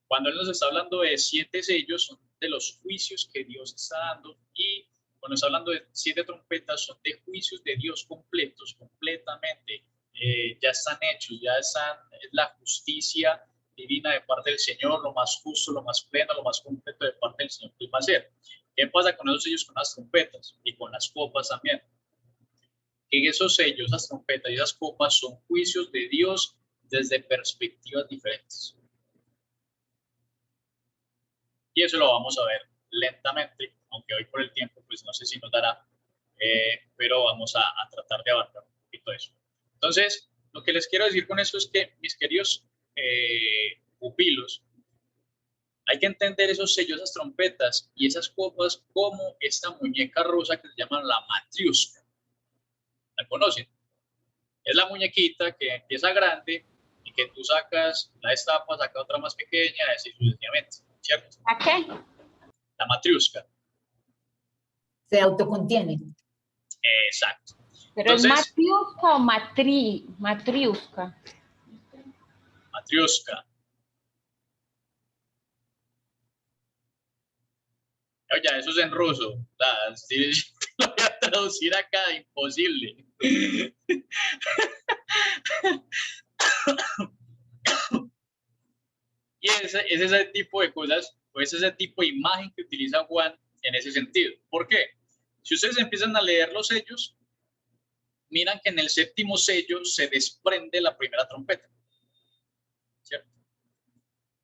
B: Cuando él nos está hablando de 7 sellos, son de los juicios que Dios está dando, y cuando está hablando de 7 trompetas, son de juicios de Dios completos, completamente. Ya están hechos, es la justicia divina de parte del Señor, lo más justo, lo más pleno, lo más completo de parte del Señor que Él va a hacer. ¿Qué pasa con esos sellos, con las trompetas y con las copas también? Que esos sellos, esas trompetas y esas copas son juicios de Dios desde perspectivas diferentes. Y eso lo vamos a ver lentamente, aunque hoy por el tiempo, pues no sé si nos dará, pero vamos a tratar de abarcar un poquito eso. Entonces, lo que les quiero decir con eso es que, mis queridos pupilos, hay que entender esos sellos, esas trompetas y esas copas como esta muñeca rosa que se llama la matriusca. ¿La conocen? Es la muñequita que empieza grande y que tú sacas, la destapas, sacas otra más pequeña, así sucesivamente, ¿cierto?
D: ¿A qué?
B: La matriusca.
A: Se autocontiene.
B: Exacto.
D: ¿Pero es
B: Entonces,
D: matriusca o matriusca?
B: Matriusca. Oye, eso es en ruso. Si lo voy a traducir acá, imposible. Y es ese tipo de cosas, o es ese tipo de imagen que utiliza Juan en ese sentido. ¿Por qué? Si ustedes empiezan a leer los sellos, miran que en el séptimo sello se desprende la primera trompeta. ¿Cierto?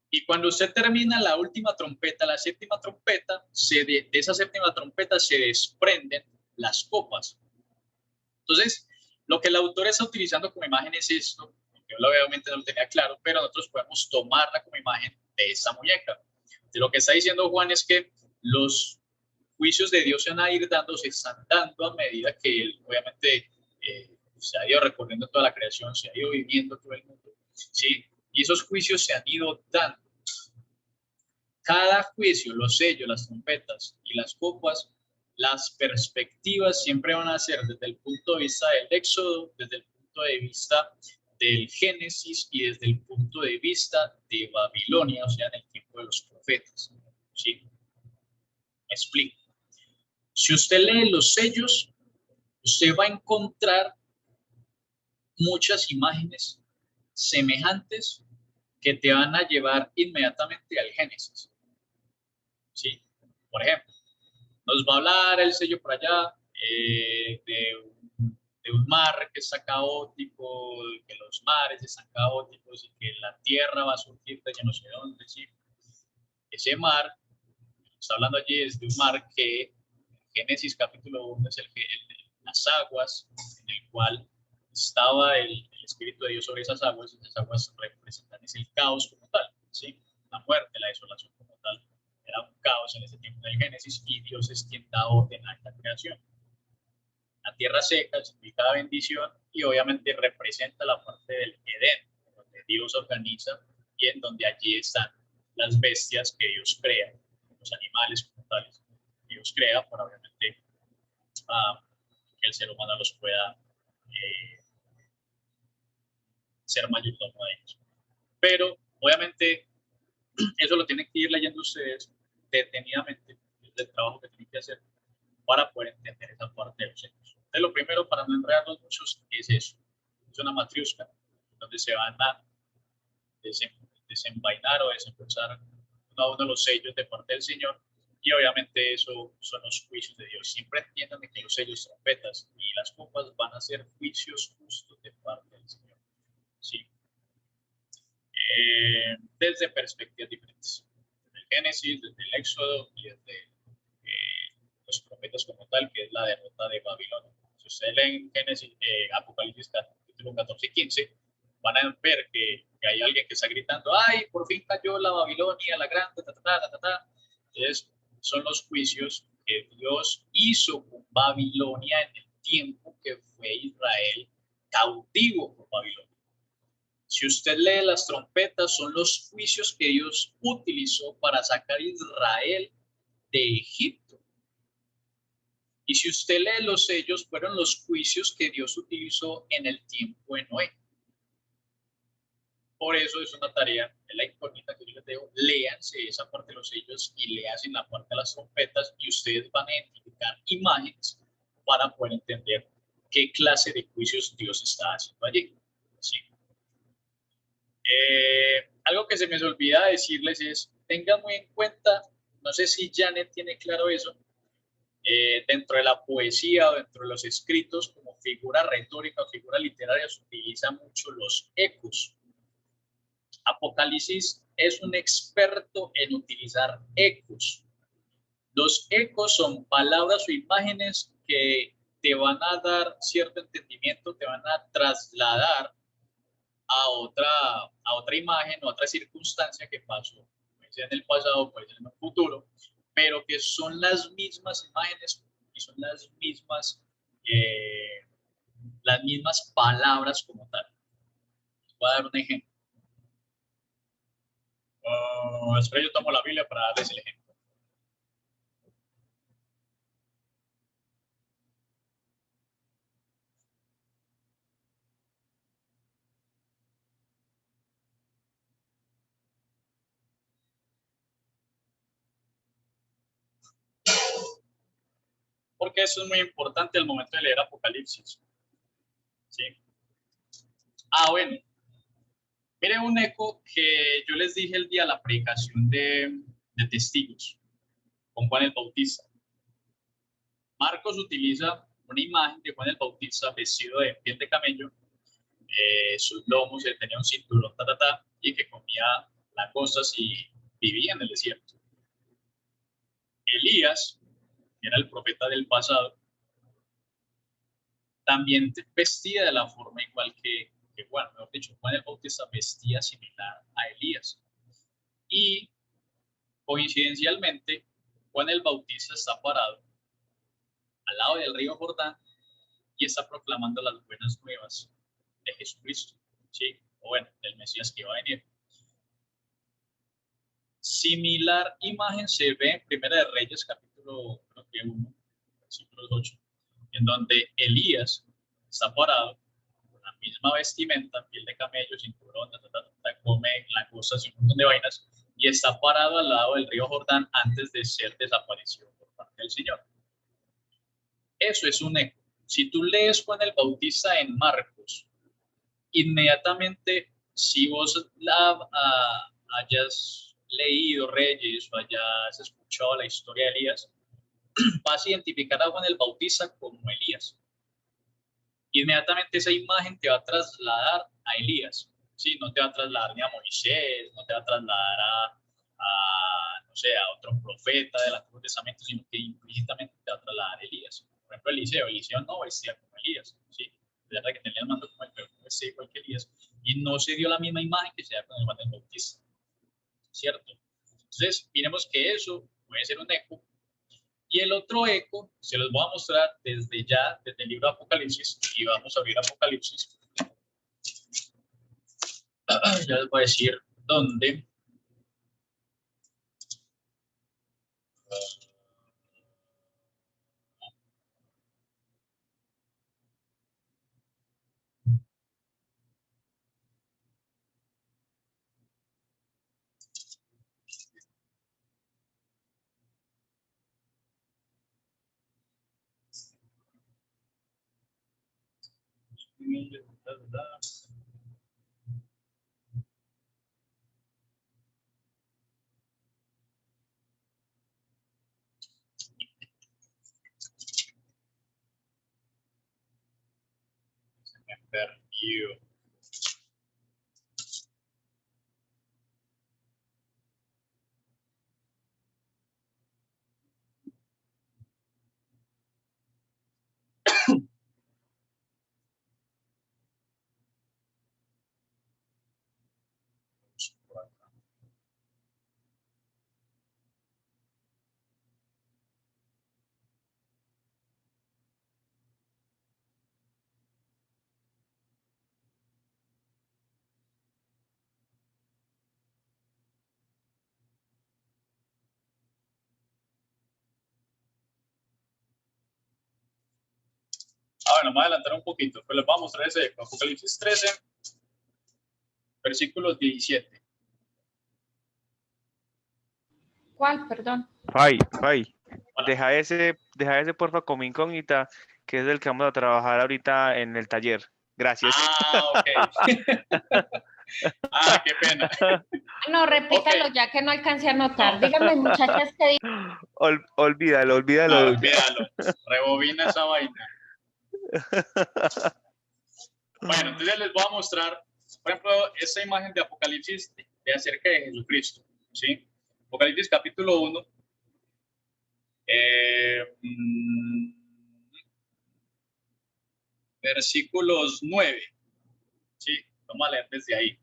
B: Y cuando usted termina la última trompeta, la séptima trompeta, de esa séptima trompeta se desprenden las copas. Entonces, lo que el autor está utilizando como imagen es esto. Yo obviamente no lo tenía claro, pero nosotros podemos tomarla como imagen de esta muñeca. De lo que está diciendo Juan es que los juicios de Dios se van a ir dando, se están dando a medida que él, obviamente, se ha ido recorriendo toda la creación, se ha ido viviendo todo el mundo, ¿sí? Y esos juicios se han ido dando. Cada juicio, los sellos, las trompetas y las copas, las perspectivas siempre van a ser desde el punto de vista del Éxodo, desde el punto de vista del Génesis y desde el punto de vista de Babilonia, o sea, en el tiempo de los profetas. ¿Sí? Me explico. Si usted lee los sellos, usted va a encontrar muchas imágenes semejantes que te van a llevar inmediatamente al Génesis. ¿Sí? Por ejemplo, nos va a hablar el sello por allá de un mar que está caótico, que los mares están caóticos y que la tierra va a surgir de yo no sé dónde. ¿Sí? Ese mar, está hablando allí, es de un mar que en Génesis capítulo 1 es las aguas, en el cual estaba el Espíritu de Dios sobre esas aguas, y esas aguas representan el caos como tal, ¿sí? La muerte, la desolación como tal, era un caos en ese tiempo del Génesis, y Dios es quien da orden a esta creación. La tierra seca significa bendición y obviamente representa la parte del Edén, donde Dios organiza y en donde allí están las bestias que Dios crea, los animales como tales. Dios crea para obviamente que el ser humano los pueda ser mayordomo de ellos. Pero obviamente eso lo tienen que ir leyendo ustedes detenidamente, es el trabajo que tienen que hacer para poder entender esa parte de los hechos. Entonces, lo primero, para no enredarlos muchos, es eso. Es una matriusca donde se van a desenvainar o desembolsar uno a uno los sellos de parte del Señor, y obviamente eso son los juicios de Dios. Siempre entiendan que los sellos, trompetas y las copas van a ser juicios justos de parte del Señor. ¿Sí? Desde perspectivas diferentes. Desde el Génesis, desde el Éxodo y desde los profetas como tal, que es la derrota de Babilonia. Si ustedes leen Génesis, Apocalipsis capítulo 14 y 15, van a ver que hay alguien que está gritando, ¡ay, por fin cayó la Babilonia, la grande, ta, ta, ta, ta, ta, ta! Entonces, son los juicios que Dios hizo con Babilonia en el tiempo que fue Israel cautivo por Babilonia. Si usted lee las trompetas, son los juicios que Dios utilizó para sacar a Israel de Egipto. Y si usted lee los sellos, fueron los juicios que Dios utilizó en el tiempo de Noé. Por eso es una tarea, es la incógnita que yo les dejo. Léanse esa parte de los sellos y léanse la parte de las trompetas y ustedes van a identificar imágenes para poder entender qué clase de juicios Dios está haciendo allí. ¿Sí? Algo que se me olvida decirles es, tengan muy en cuenta, no sé si Janet tiene claro eso, dentro de la poesía o dentro de los escritos como figura retórica o figura literaria se utiliza mucho los ecos. Apocalipsis es un experto en utilizar ecos. Los ecos son palabras o imágenes que te van a dar cierto entendimiento, te van a trasladar a otra imagen o a otra circunstancia que pasó, puede ser en el pasado, puede ser en el futuro, pero que son las mismas imágenes y son las mismas palabras como tal. Voy a dar un ejemplo. Espero yo tomo la Biblia para darles el ejemplo. Porque eso es muy importante al momento de leer Apocalipsis. ¿Sí? Bueno. Miren un eco que yo les dije el día de la predicación de testigos con Juan el Bautista. Marcos utiliza una imagen de Juan el Bautista vestido de piel de camello, sus lomos, él tenía un cinturón, y que comía langostas y vivía en el desierto. Elías, que era el profeta del pasado, también vestía de la forma igual que Juan, mejor dicho, Juan el Bautista vestía similar a Elías. Y coincidencialmente, Juan el Bautista está parado al lado del río Jordán y está proclamando las buenas nuevas de Jesucristo, ¿sí? O bueno, del Mesías que va a venir. Similar imagen se ve en Primera de Reyes, capítulo 1, versículo 8, en donde Elías está parado con la misma vestimenta, piel de camello, cinturón, come langostas y un montón de vainas, y está parado al lado del río Jordán antes de ser desaparecido por parte del Señor. Eso es un eco. Si tú lees Juan el Bautista en Marcos, inmediatamente, si vos hayas leído Reyes o hayas escuchado la historia de Elías, vas a identificar a Juan el Bautista como Elías. Inmediatamente esa imagen te va a trasladar a Elías. ¿Sí? No te va a trasladar ni a Moisés, no te va a trasladar no sé, a otro profeta del Antiguo Testamento, sino que implícitamente te va a trasladar a Elías. Por ejemplo, Eliseo no vestía como Elías, ¿sí? De verdad que tenía el mando como él, pero no vestía igual que Elías. Y no se dio la misma imagen que se da con el Juan el Bautista, ¿cierto? Entonces, miremos que eso puede ser un eco. Y el otro eco se los voy a mostrar desde ya, desde el libro de Apocalipsis, y vamos a abrir Apocalipsis. Ya les voy a decir dónde. Se me perdió. Bueno, me voy a adelantar un poquito, pero les voy a mostrar ese eco. Apocalipsis 13, versículos 17.
D: ¿Cuál? Perdón.
F: Fai,
B: Hola.
F: deja ese porfa como incógnita, que es el que vamos a trabajar ahorita en el taller. Gracias.
B: Ok. Qué pena.
D: No, repítalo ya que no alcancé a notar. Díganme, muchachas, ¿qué dijo?
F: Olvídalo.
B: Olvídalo. Rebobina esa vaina. Bueno, entonces les voy a mostrar, por ejemplo, esta imagen de Apocalipsis de acerca de Jesucristo. ¿Sí? Apocalipsis capítulo 1. Versículos 9. ¿Sí? Vamos a leer desde ahí.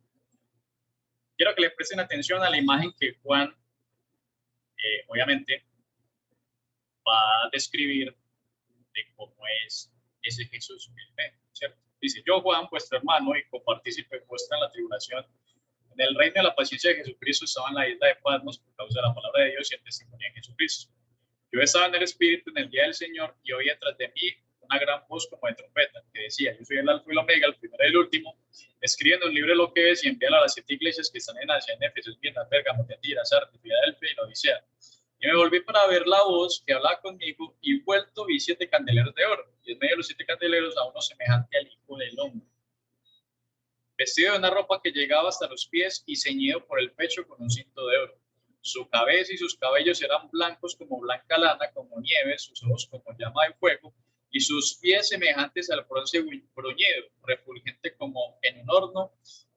B: Quiero que le presten atención a la imagen que Juan, obviamente, va a describir de cómo es ese Jesús que él ve, ¿cierto? Dice, yo Juan, vuestro hermano y copartícipe vuestra en la tribulación, en el reino de la paciencia de Jesucristo, estaba en la isla de Patmos por causa de la palabra de Dios y el testimonio de Jesucristo. Yo estaba en el Espíritu en el día del Señor y oía tras de mí una gran voz como de trompeta que decía, yo soy el Alfa y el Omega, el primero y el último. Escribe en un libro lo que es y envíalo a las 7 iglesias que están en Asia, en Éfeso, Esmirna, Pérgamo, Tiatira, Sardis, Filadelfia y Laodicea. Y me volví para ver la voz que hablaba conmigo y vuelto vi 7 candeleros de oro. Y en medio de los 7 candeleros a uno semejante al Hijo del Hombre, vestido de una ropa que llegaba hasta los pies y ceñido por el pecho con un cinto de oro. Su cabeza y sus cabellos eran blancos como blanca lana, como nieve, sus ojos como llama de fuego, y sus pies semejantes al bronce bruñido, refulgente como en un horno,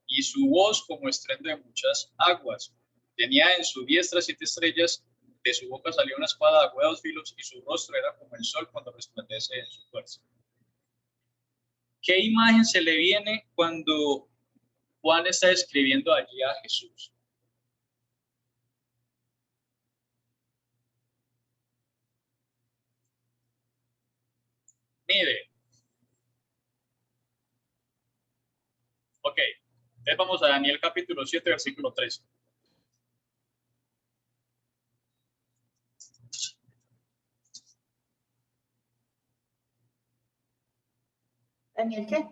B: y su voz como estruendo de muchas aguas. Tenía en su diestra 7 estrellas, de su boca salía una espada de agua de 2 filos, y su rostro era como el sol cuando resplandece en su fuerza. ¿Qué imagen se le viene cuando Juan está describiendo allí a Jesús? Mire. Ok, entonces vamos a Daniel capítulo 7, versículo 13.
A: ¿Daniel qué?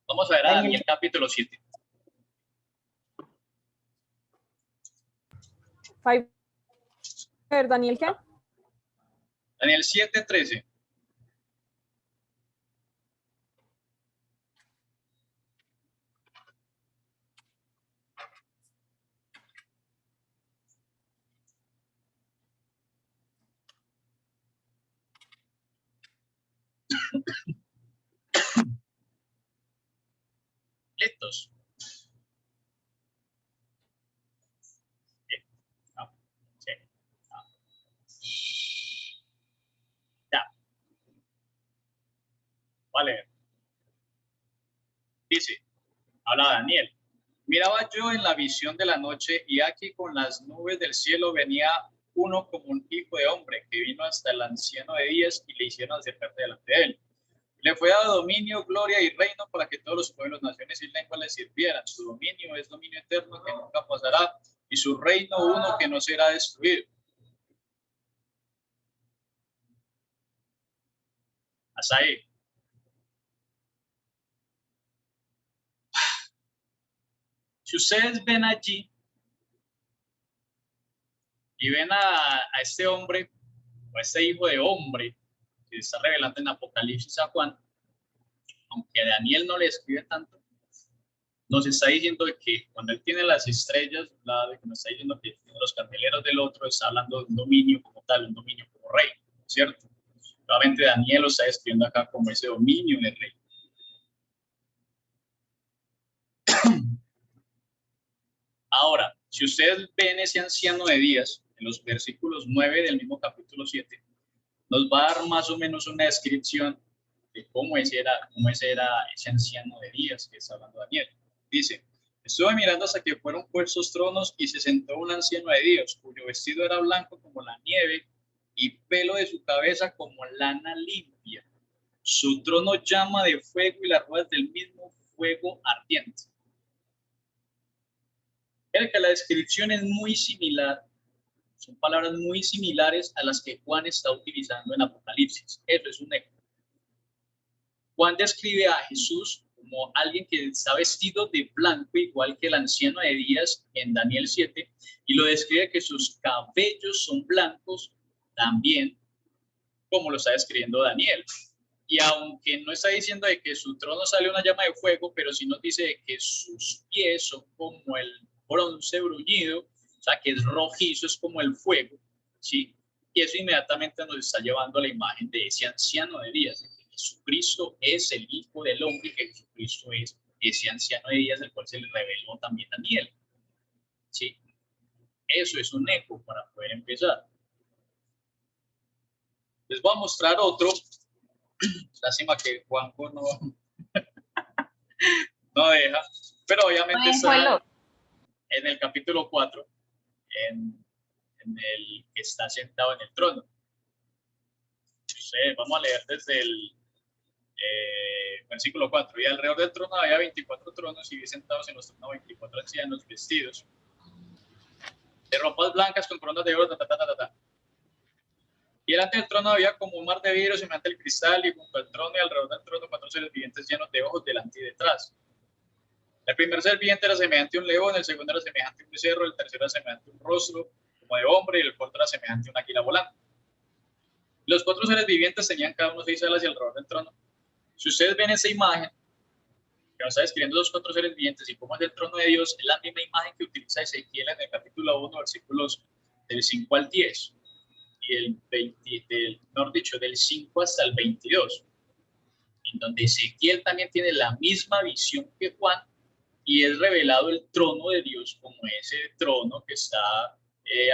B: Vamos a ver a Daniel capítulo 7.
E: ¿Daniel qué?
B: Daniel 7, 13. Listos. Ya. Vale. Dice, habla Daniel. Miraba yo en la visión de la noche y aquí con las nubes del cielo venía uno como un hijo de hombre que vino hasta el anciano de días y le hicieron acercarse delante de él. Le fue dado dominio, gloria y reino para que todos los pueblos, naciones y lenguas le sirvieran. Su dominio es dominio eterno que nunca pasará y su reino uno que no será destruido. Hasta ahí. Si ustedes ven allí y ven a este hombre o a este hijo de hombre que está revelando en Apocalipsis a Juan, aunque a Daniel no le escribe tanto, nos está diciendo que cuando él tiene las estrellas, que nos está diciendo que tiene los candeleros del otro, está hablando de un dominio como tal, un dominio como rey, ¿cierto? Nuevamente Daniel lo está describiendo acá como ese dominio del rey. Ahora, si ustedes ven ese anciano de días, en los versículos 9 del mismo capítulo 7, nos va a dar más o menos una descripción de cómo ese era ese anciano de días que está hablando Daniel. Dice, estuve mirando hasta que fueron puestos tronos y se sentó un anciano de días, cuyo vestido era blanco como la nieve y pelo de su cabeza como lana limpia. Su trono llama de fuego y las ruedas del mismo fuego ardiente. El que la descripción es muy similar Son palabras muy similares a las que Juan está utilizando en Apocalipsis. Eso es un eco. Juan describe a Jesús como alguien que está vestido de blanco, igual que el anciano de Días en Daniel 7, y lo describe que sus cabellos son blancos también, como lo está describiendo Daniel. Y aunque no está diciendo de que su trono sale una llama de fuego, pero sí nos dice de que sus pies son como el bronce bruñido, o sea, que es rojizo, es como el fuego, ¿sí? Y eso inmediatamente nos está llevando a la imagen de ese anciano de Días, de que Jesucristo es el Hijo del Hombre, y que Jesucristo es ese anciano de Días, del cual se le reveló también a Daniel, ¿sí? Eso es un eco para poder empezar. Les voy a mostrar otro. Lástima que Juanjo no deja, pero obviamente está en el capítulo 4, en el que está sentado en el trono. Entonces, vamos a leer desde el versículo 4. Y alrededor del trono había 24 tronos, y vi sentados en los tronos 24 ancianos vestidos de ropas blancas con coronas de oro, Y delante del trono había como un mar de vidrio semejante al cristal, y junto al trono y alrededor del trono 4 seres vivientes llenos de ojos delante y detrás. El primer ser viviente era semejante a un león, el segundo era semejante a un becerro, el tercero era semejante a un rostro como de hombre, y el cuarto era semejante a un águila volante. Los 4 seres vivientes tenían cada uno 6 alas y alrededor del trono. Si ustedes ven esa imagen, que nos está describiendo los 4 seres vivientes y cómo es el trono de Dios, es la misma imagen que utiliza Ezequiel en el capítulo 1, versículos del 5 al 10. Y mejor dicho, del 5 hasta el 22, en donde Ezequiel también tiene la misma visión que Juan, y es revelado el trono de Dios como ese trono que está,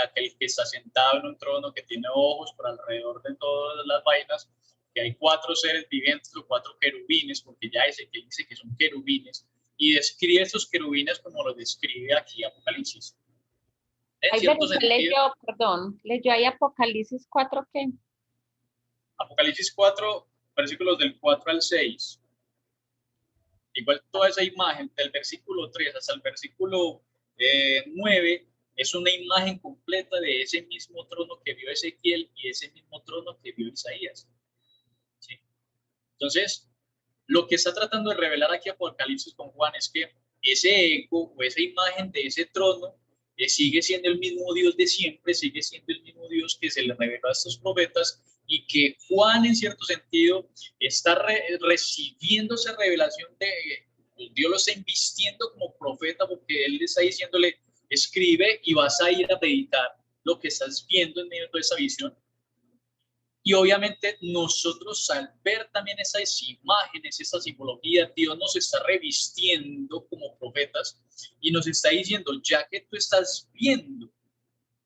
B: aquel que está sentado en un trono que tiene ojos por alrededor de todas las vainas, que hay 4 seres vivientes o 4 querubines, porque ya Ezequiel dice que son querubines, y describe esos querubines como los describe aquí Apocalipsis.
D: Leyó ahí Apocalipsis 4, ¿qué?
B: Apocalipsis 4, versículos del 4 al 6. Igual toda esa imagen, del versículo 3 hasta el versículo 9, es una imagen completa de ese mismo trono que vio Ezequiel y ese mismo trono que vio Isaías. ¿Sí? Entonces, lo que está tratando de revelar aquí Apocalipsis con Juan es que ese eco o esa imagen de ese trono sigue siendo el mismo Dios de siempre, sigue siendo el mismo Dios que se le reveló a estos profetas, y que Juan en cierto sentido está recibiendo esa revelación de Dios, lo está invistiendo como profeta, porque él le está diciéndole: escribe y vas a ir a predicar lo que estás viendo en medio de toda esa visión. Y obviamente nosotros, al ver también esas imágenes, esa simbología, Dios nos está revistiendo como profetas y nos está diciendo: ya que tú estás viendo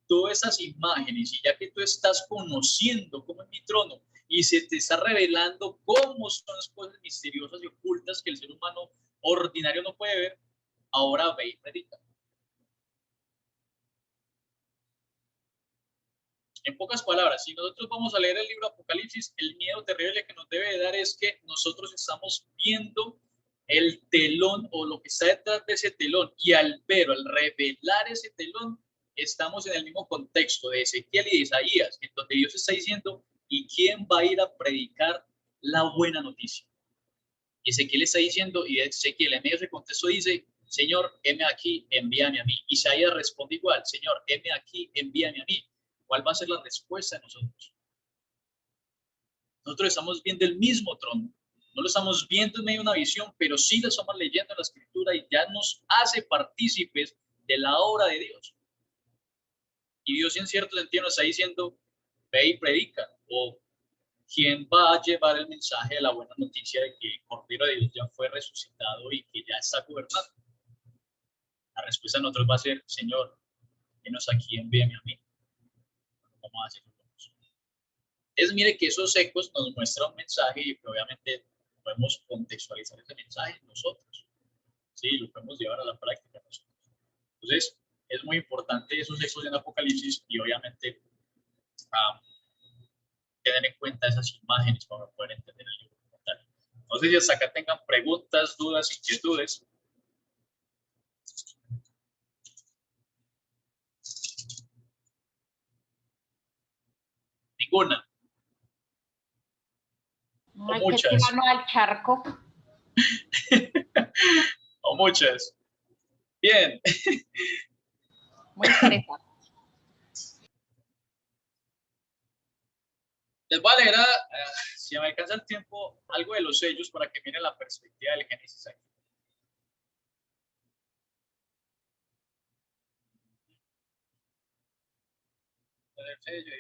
B: todas esas imágenes y ya que tú estás conociendo cómo es mi trono y se te está revelando cómo son las cosas misteriosas y ocultas que el ser humano ordinario no puede ver, ahora ve y predica. En pocas palabras, si nosotros vamos a leer el libro Apocalipsis, el miedo terrible que nos debe dar es que nosotros estamos viendo el telón o lo que está detrás de ese telón, y al revelar ese telón, estamos en el mismo contexto de Ezequiel y de Isaías, en donde Dios está diciendo: ¿y quién va a ir a predicar la buena noticia? Y Ezequiel está diciendo, y Ezequiel en medio de ese contexto dice: Señor, heme aquí, envíame a mí. Isaías responde igual: Señor, heme aquí, envíame a mí. ¿Cuál va a ser la respuesta de nosotros? Nosotros estamos viendo el mismo trono. No lo estamos viendo en medio de una visión, pero sí lo estamos leyendo en la Escritura, y ya nos hace partícipes de la obra de Dios. Y Dios en cierto sentido nos está diciendo: ve y predica. O ¿quién va a llevar el mensaje de la buena noticia de que el Cordero de Dios ya fue resucitado y que ya está gobernando? La respuesta de nosotros va a ser: Señor, venos aquí, envíame a mí. Vamos a hacer. Mire que esos ecos nos muestran un mensaje, y obviamente podemos contextualizar ese mensaje nosotros. Sí, lo podemos llevar a la práctica nosotros. Entonces, es muy importante esos ecos en Apocalipsis, y obviamente tener en cuenta esas imágenes para poder entender el libro como tal. No sé si hasta acá tengan preguntas, dudas, inquietudes. Ninguna. O
D: Ay, qué
B: muchas.
D: tirano al charco.
B: O muchas. Bien.
D: Muy interesante.
B: Les voy a leer, si me alcanza el tiempo, algo de los sellos para que miren la perspectiva del Génesis aquí. El sello,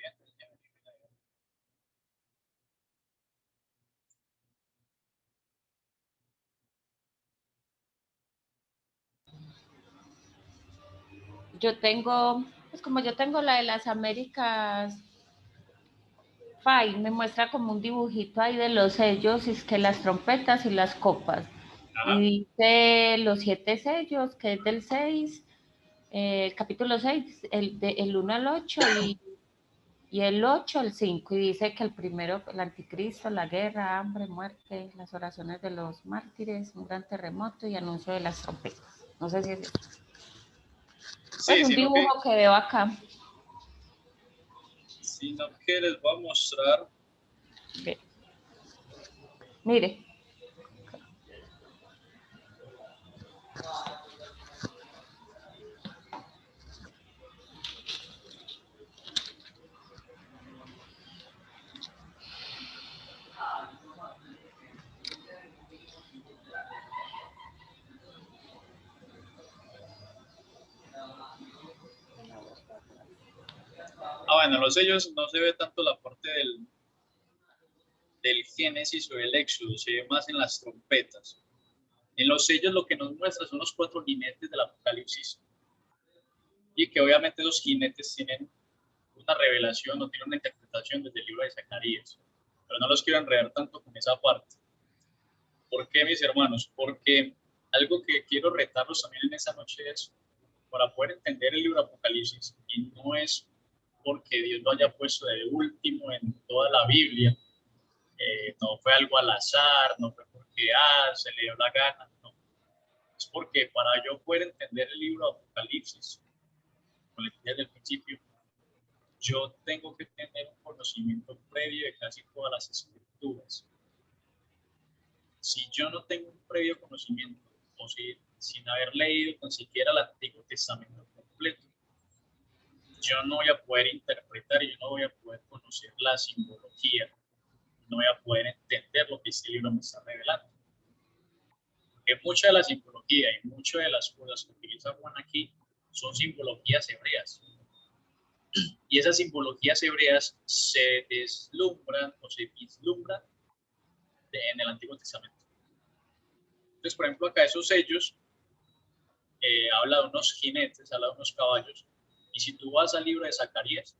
D: Yo tengo, pues como yo tengo la de las Américas, me muestra como un dibujito ahí de los sellos, y es que las trompetas y las copas.
B: Ajá.
D: Y dice los 7 sellos, que es del 6, el capítulo 6, el 1 al 8 y el 8 al 5. Y dice que el primero, el anticristo, la guerra, hambre, muerte, las oraciones de los mártires, un gran terremoto y anuncio de las trompetas. No sé si es pues un dibujo que veo acá.
B: Sino que les voy a mostrar.
D: Bien. Mire.
B: Bueno, los sellos no se ve tanto la parte del Génesis o del Éxodo, se ve más en las trompetas. En los sellos lo que nos muestra son los 4 jinetes del Apocalipsis. Y que obviamente esos jinetes tienen una revelación o tienen una interpretación desde el libro de Zacarías. Pero no los quiero enredar tanto con esa parte. ¿Por qué, mis hermanos? Porque algo que quiero retarlos también en esta noche es para poder entender el libro de Apocalipsis, y no es porque Dios lo haya puesto de último en toda la Biblia, no fue algo al azar, no fue porque se le dio la gana, no. Es porque para yo poder entender el libro de Apocalipsis, como les dije desde el principio, yo tengo que tener un conocimiento previo de casi todas las escrituras. Si yo no tengo un previo conocimiento, o sin haber leído tan siquiera el Antiguo Testamento completo, yo no voy a poder interpretar y yo no voy a poder conocer la simbología, no voy a poder entender lo que este libro me está revelando. Porque mucha de la simbología y muchas de las cosas que utiliza Juan aquí son simbologías hebreas. Y esas simbologías hebreas se deslumbran o se vislumbran en el Antiguo Testamento. Entonces, por ejemplo, acá esos sellos habla de unos jinetes, habla de unos caballos. Y si tú vas al libro de Zacarías,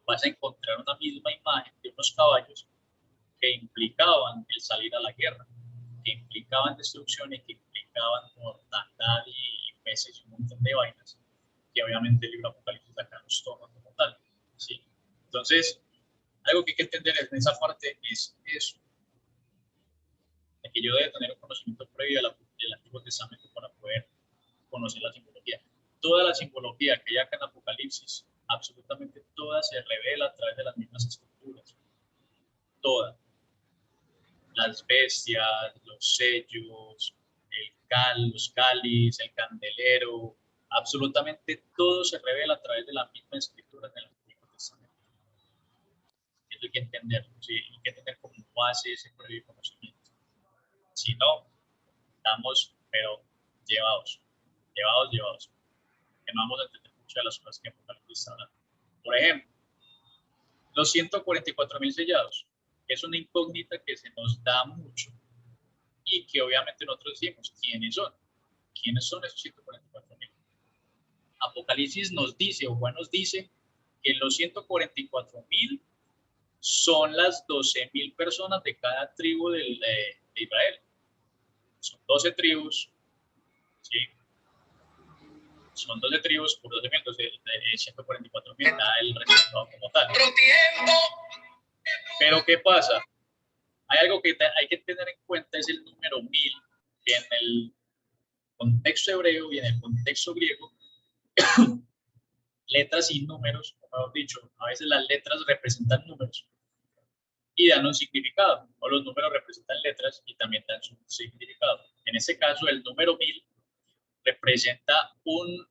B: vas a encontrar una misma imagen de unos caballos que implicaban el salir a la guerra, que implicaban destrucción y que implicaban mortandad y peces y un montón de vainas, que obviamente el libro de Apocalipsis acá nos toma como tal. ¿Sí? Entonces, algo que hay que entender en esa parte es eso, de que yo debo tener un conocimiento previo del Antiguo Testamento para poder conocer la simbología. Toda la simbología que hay acá en Apocalipsis, absolutamente toda se revela a través de las mismas escrituras. Toda. Las bestias, los sellos, los cáliz, el candelero, absolutamente todo se revela a través de la misma escritura del Antiguo Testamento. Eso hay que entenderlo, ¿sí? Hay que tener como base ese previo conocimiento. Si no, estamos, pero llevados, que no vamos a entender muchas de las cosas que Apocalipsis está hablando. Por ejemplo, los 144.000 sellados, que es una incógnita que se nos da mucho y que obviamente nosotros decimos, ¿quiénes son? ¿Quiénes son esos 144.000? Apocalipsis nos dice, o Juan nos dice, que los 144.000 son las 12.000 personas de cada tribu de Israel. Son 12 tribus, ¿sí? Son 12 tribus por 12.000, entonces 144.000 da el resultado como tal. Pero ¿qué pasa? Hay algo que hay que tener en cuenta, es el número 1000, que en el contexto hebreo y en el contexto griego letras y números, o mejor dicho, a veces las letras representan números y dan un significado, o los números representan letras y también dan su significado. En ese caso, el número 1000 representa un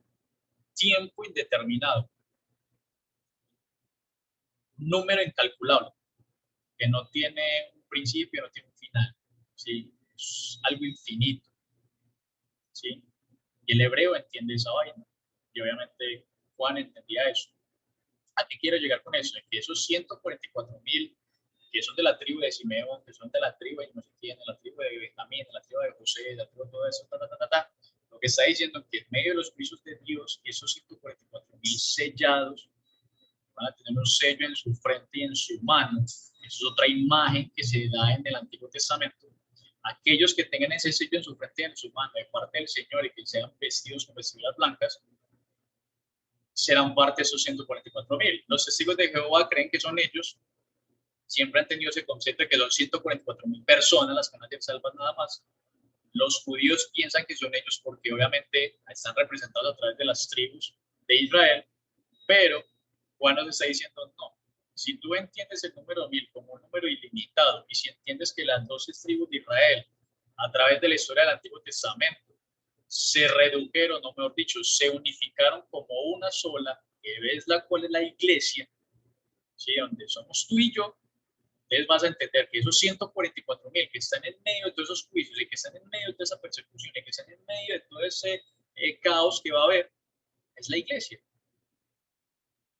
B: tiempo indeterminado, un número incalculable, que no tiene un principio, no tiene un final, ¿sí? Es algo infinito, ¿sí? Y el hebreo entiende esa vaina, y obviamente Juan entendía eso. ¿A qué quiero llegar con eso? Que esos 144.000 que son de la tribu de Simeón, que son de la tribu de no sé quién, de la tribu de Benjamín, de la tribu de José, de la tribu de todo eso, lo que está diciendo es que en medio de los juicios de Dios, esos 144.000 sellados van a tener un sello en su frente y en su mano. Eso es otra imagen que se da en el Antiguo Testamento. Aquellos que tengan ese sello en su frente y en su mano de parte del Señor y que sean vestidos con vestiduras blancas, serán parte de esos 144.000. Los testigos de Jehová creen que son ellos. Siempre han tenido ese concepto de que son 144.000 personas las que van a ser salvas nada más. Los judíos piensan que son ellos porque obviamente están representados a través de las tribus de Israel, pero Juan nos está diciendo no. Si tú entiendes el número 1000 como un número ilimitado y si entiendes que las 12 tribus de Israel a través de la historia del Antiguo Testamento se redujeron, o mejor dicho, se unificaron como una sola, que es la cual es la iglesia, ¿sí? Donde somos tú y yo. Entonces vas a entender que esos 144.000 que están en medio de todos esos juicios y que están en medio de esa persecución y que están en medio de todo ese caos que va a haber, es la iglesia.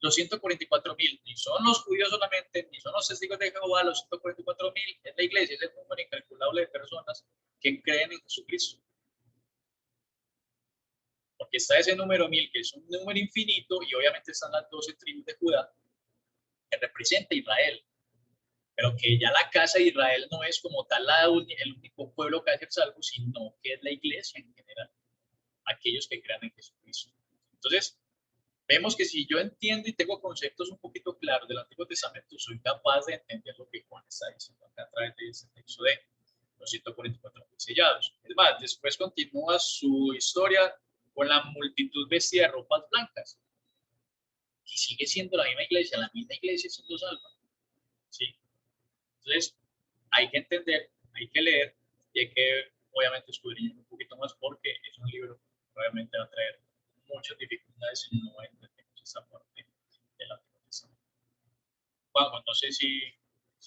B: Los 144.000 ni son los judíos solamente, ni son los testigos de Jehová, los 144.000 es la iglesia, es el número incalculable de personas que creen en Jesucristo. Porque está ese número 1000 que es un número infinito y obviamente están las 12 tribus de Judá que representa a Israel. Pero que ya la casa de Israel no es como tal el único pueblo que va a ser salvo, sino que es la iglesia en general, aquellos que crean en Jesucristo. Entonces, vemos que si yo entiendo y tengo conceptos un poquito claros del Antiguo Testamento, soy capaz de entender lo que Juan está diciendo acá a través de ese texto de los 144.000 sellados. Es más, después continúa su historia con la multitud vestida de ropas blancas. Y sigue siendo la misma iglesia siendo salva. ¿Sí? Entonces, hay que entender, hay que leer y hay que, obviamente, escudriñar un poquito más porque es un libro que obviamente va a traer muchas dificultades si no entendemos esa parte del Antiguo Testamento. Juan, no sé si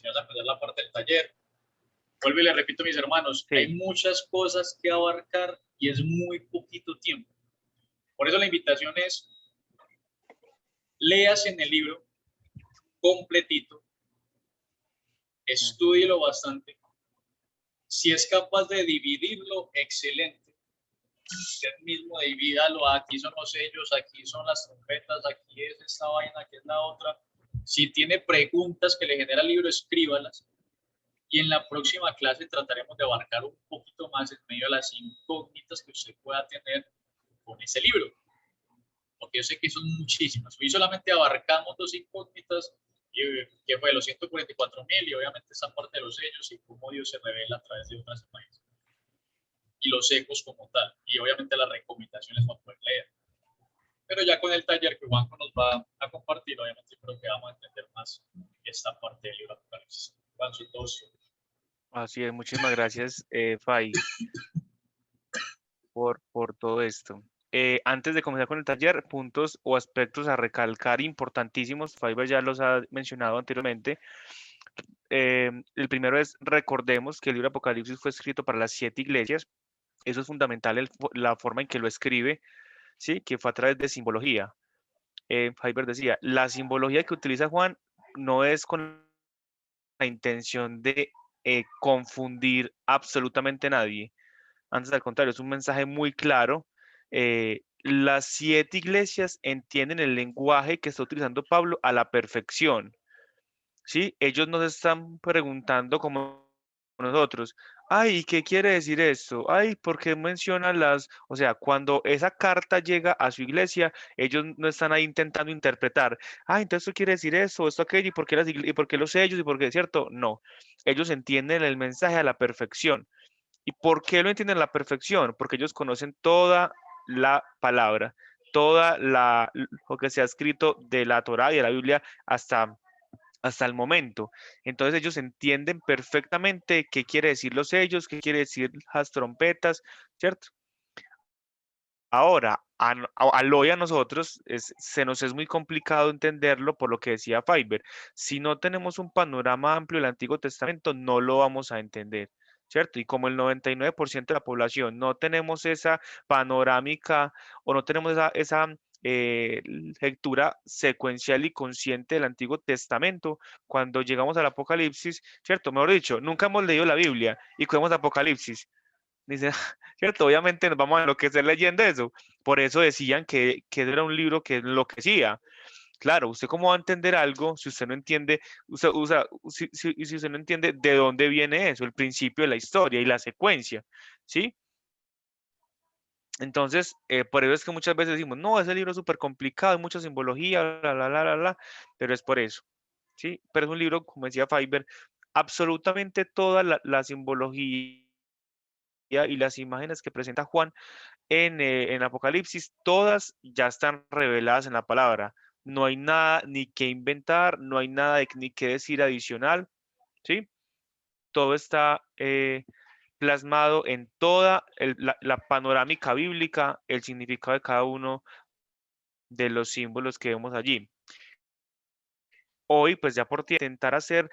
B: vas a empezar la parte del taller. Vuelvo y le repito, mis hermanos, sí. Hay muchas cosas que abarcar y es muy poquito tiempo. Por eso la invitación es, léase en el libro completito, estúdielo bastante. Si es capaz de dividirlo, excelente. Usted mismo divídalo. Aquí son los sellos, aquí son las trompetas, aquí es esta vaina, aquí es la otra. Si tiene preguntas que le genera el libro, escríbalas. Y en la próxima clase trataremos de abarcar un poquito más en medio de las incógnitas que usted pueda tener con ese libro. Porque yo sé que son muchísimas. Hoy solamente abarcamos 2 incógnitas, que fue los 144.000 y obviamente esa parte de los sellos y cómo Dios se revela a través de otras imágenes. Y los ecos como tal. Y obviamente las recomendaciones para poder leer. Pero ya con el taller que Juanjo nos va a compartir, obviamente creo que vamos a entender más esta parte del libro de Apocalipsis. Juanjo, todos.
F: Así es, muchísimas gracias, Fay, por todo esto. Antes de comenzar con el taller, puntos o aspectos a recalcar importantísimos, Fiverr ya los ha mencionado anteriormente. El primero es, recordemos que el libro de Apocalipsis fue escrito para las 7 iglesias. Eso es fundamental, la forma en que lo escribe, ¿sí? Que fue a través de simbología. Fiverr decía, la simbología que utiliza Juan no es con la intención de confundir absolutamente a nadie. Antes, al contrario, es un mensaje muy claro. Las 7 iglesias entienden el lenguaje que está utilizando Pablo a la perfección. ¿Sí? Ellos nos están preguntando como nosotros, ay, ¿qué quiere decir esto? Ay, ¿por qué menciona las...? O sea, cuando esa carta llega a su iglesia, ellos no están ahí intentando interpretar, ay, entonces esto quiere decir esto, esto, aquello, ¿y por qué los sellos? ¿Y por qué es cierto? No, ellos entienden el mensaje a la perfección. ¿Y por qué lo entienden a la perfección? Porque ellos conocen toda la palabra, lo que se ha escrito de la Torá y de la Biblia hasta el momento. Entonces ellos entienden perfectamente qué quiere decir los sellos, qué quiere decir las trompetas, ¿cierto? Ahora, al hoy a nosotros se nos es muy complicado entenderlo por lo que decía Fiverr. Si no tenemos un panorama amplio del Antiguo Testamento, no lo vamos a entender, ¿cierto? Y como el 99% de la población no tenemos esa panorámica o no tenemos esa lectura secuencial y consciente del Antiguo Testamento, cuando llegamos al Apocalipsis, ¿cierto? Mejor dicho, nunca hemos leído la Biblia y cogemos Apocalipsis. Dice, ¿cierto? Obviamente nos vamos a enloquecer leyendo eso. Por eso decían que era un libro que enloquecía. Claro, ¿usted cómo va a entender algo si usted no entiende, si usted no entiende de dónde viene eso, el principio de la historia y la secuencia, ¿sí? Entonces, por eso es que muchas veces decimos, no, ese libro es súper complicado, hay mucha simbología, pero es por eso, ¿sí? Pero es un libro, como decía Fiverr, absolutamente toda la simbología y las imágenes que presenta Juan en Apocalipsis, todas ya están reveladas en la palabra. No hay nada ni que inventar, no hay nada ni que decir adicional, ¿sí? Todo está plasmado en toda la panorámica bíblica, el significado de cada uno de los símbolos que vemos allí. Hoy, pues ya por intentar hacer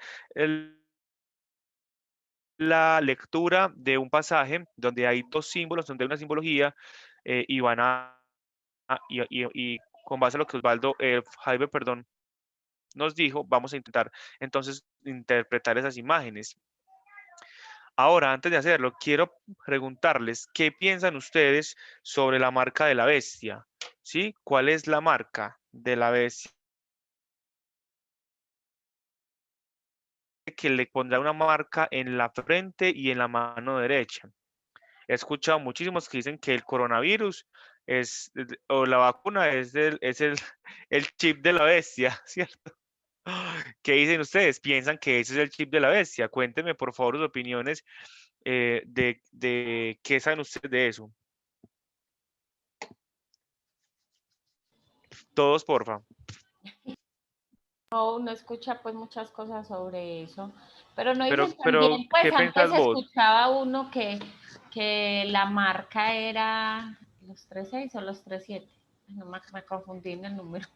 F: la lectura de un pasaje donde hay dos símbolos, donde hay una simbología, y van y con base a lo que Osvaldo, Jaime, perdón, nos dijo, vamos a intentar entonces interpretar esas imágenes. Ahora, antes de hacerlo, quiero preguntarles, ¿qué piensan ustedes sobre la marca de la bestia? ¿Sí? ¿Cuál es la marca de la bestia? Que le pondrá una marca en la frente y en la mano derecha. He escuchado muchísimos que dicen que el coronavirus o la vacuna el chip de la bestia, ¿cierto? ¿Qué dicen ustedes? ¿Piensan que ese es el chip de la bestia? Cuéntenme por favor sus opiniones de qué saben ustedes de eso. Todos, porfa.
D: No, uno escucha pues muchas cosas sobre eso, pero no
F: Pero,
D: dicen también, pues
F: ¿qué
D: antes
F: pensás vos?
D: escuchaba uno que la marca era los 36 o los 37, no me confundí en el número,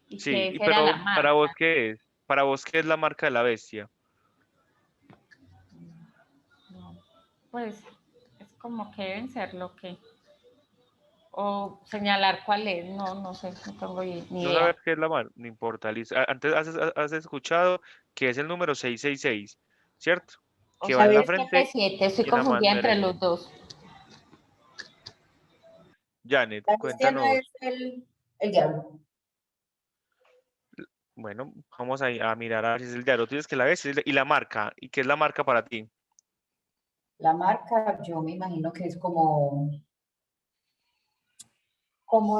D: y que
F: Sí,
D: esa era la
F: pero ¿para vos
D: marca.
F: qué es? ¿Para vos qué es la marca de la bestia?
D: No, pues es como que deben ser lo que, o señalar cuál es, no sé, no tengo ni
F: No
D: idea.
F: sabes qué es la marca, no importa. Listo. Antes has escuchado que es el número 666, ¿cierto?
D: O
F: Que va en la frente
D: 777, estoy
F: y en la mano
D: confundida entre
F: derecha.
D: los dos.
F: Janet,
A: La bestia no es
F: cuéntanos.
A: el diablo.
F: Bueno, vamos a mirar a ver si es el diario. Tú dices que la ves y la marca. ¿Y qué es la marca para ti?
A: La marca, yo me imagino que es como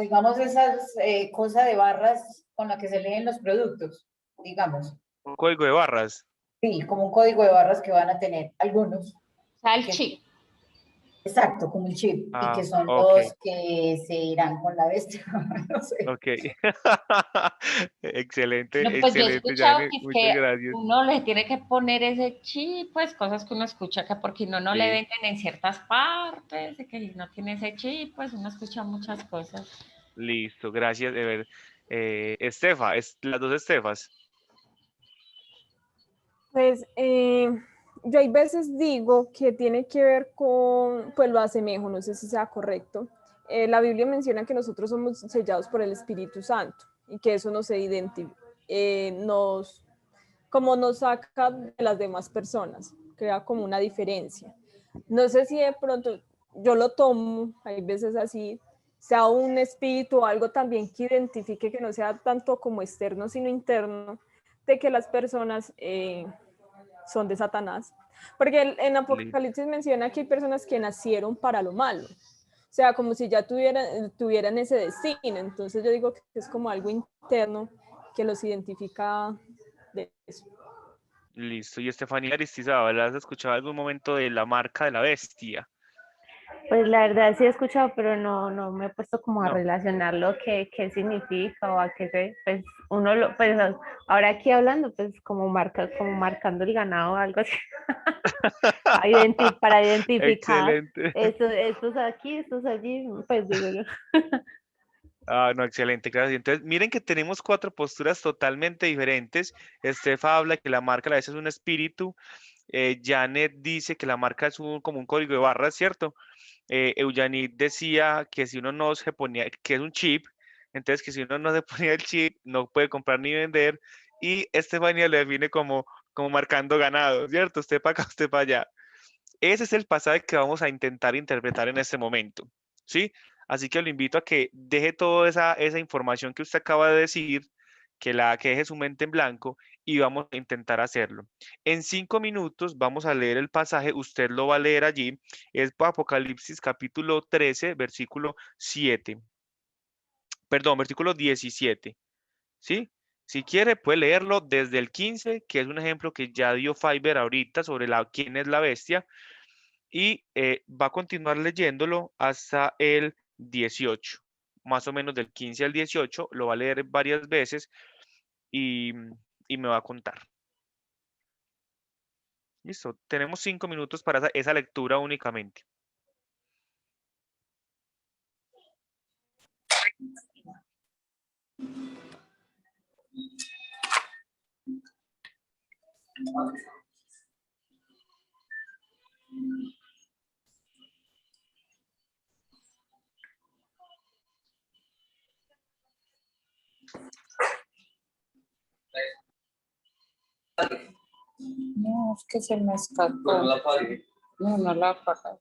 A: digamos, esas cosas de barras con las que se leen los productos, digamos.
F: Un código de barras.
A: Sí, como un código de barras que van a tener algunos.
D: O sea, el
A: Que,
D: chip.
A: exacto, como el chip, y que
F: Ah,
A: son
F: ok,
A: los que se irán con la bestia. No sé.
F: ok. Excelente,
D: No, pues yo he
F: excelente,
D: escuchado
F: Janet.
D: que es
F: Muchas
D: que
F: gracias.
D: uno le tiene que poner ese chip, pues cosas que uno escucha que porque no le
F: Sí,
D: venden en ciertas partes, de que si no tiene ese chip, pues uno escucha muchas cosas.
F: listo, gracias. De ver. Estefa, las dos Estefas.
E: Pues yo hay veces digo que tiene que ver con, pues lo asemejo, no sé si sea correcto. La Biblia menciona que nosotros somos sellados por el Espíritu Santo y que eso nos identifica, como nos saca de las demás personas, crea como una diferencia. No sé si de pronto yo lo tomo, hay veces así, sea un espíritu o algo también que identifique que no sea tanto como externo, sino interno, de que las personas son de Satanás. Porque en Apocalipsis menciona que hay personas que nacieron para lo malo. O sea, como si ya tuvieran ese destino. Entonces yo digo que es como algo interno que los identifica de eso.
F: Listo. Y Estefanía Aristizábal, ¿has escuchado algún momento de la marca de la bestia?
G: Pues la verdad sí he escuchado, pero no me he puesto como a
F: No.
G: relacionar lo que qué significa o a qué se, pues uno lo, pues ahora aquí hablando, pues como marca, como marcando el ganado o algo así, para identificar
F: Excelente.
G: estos aquí, estos allí, pues digo yo.
F: Ah, no, excelente, gracias. Entonces, miren que tenemos cuatro posturas totalmente diferentes. Estefa habla que la marca a veces es un espíritu. Janet dice que la marca es como un código de barras, ¿cierto? Eugenit decía que si uno no se ponía, que es un chip, entonces que si uno no se ponía el chip, no puede comprar ni vender. Y Estefanía lo define como marcando ganado, ¿cierto? Usted para acá, usted para allá. Ese es el pasaje que vamos a intentar interpretar en este momento, ¿sí? Así que lo invito a que deje toda esa información que usted acaba de decir, que deje su mente en blanco y vamos a intentar hacerlo. En 5 minutos vamos a leer el pasaje, usted lo va a leer allí, es Apocalipsis capítulo 13, versículo 7, perdón, versículo 17, ¿sí? Si quiere, puede leerlo desde el 15, que es un ejemplo que ya dio Fiverr ahorita sobre quién es la bestia, y va a continuar leyéndolo hasta el 18, más o menos del 15 al 18, lo va a leer varias veces y, y me va a contar. Listo, tenemos 5 minutos para esa lectura únicamente.
D: No, es que se me escapó. No, no la apagué.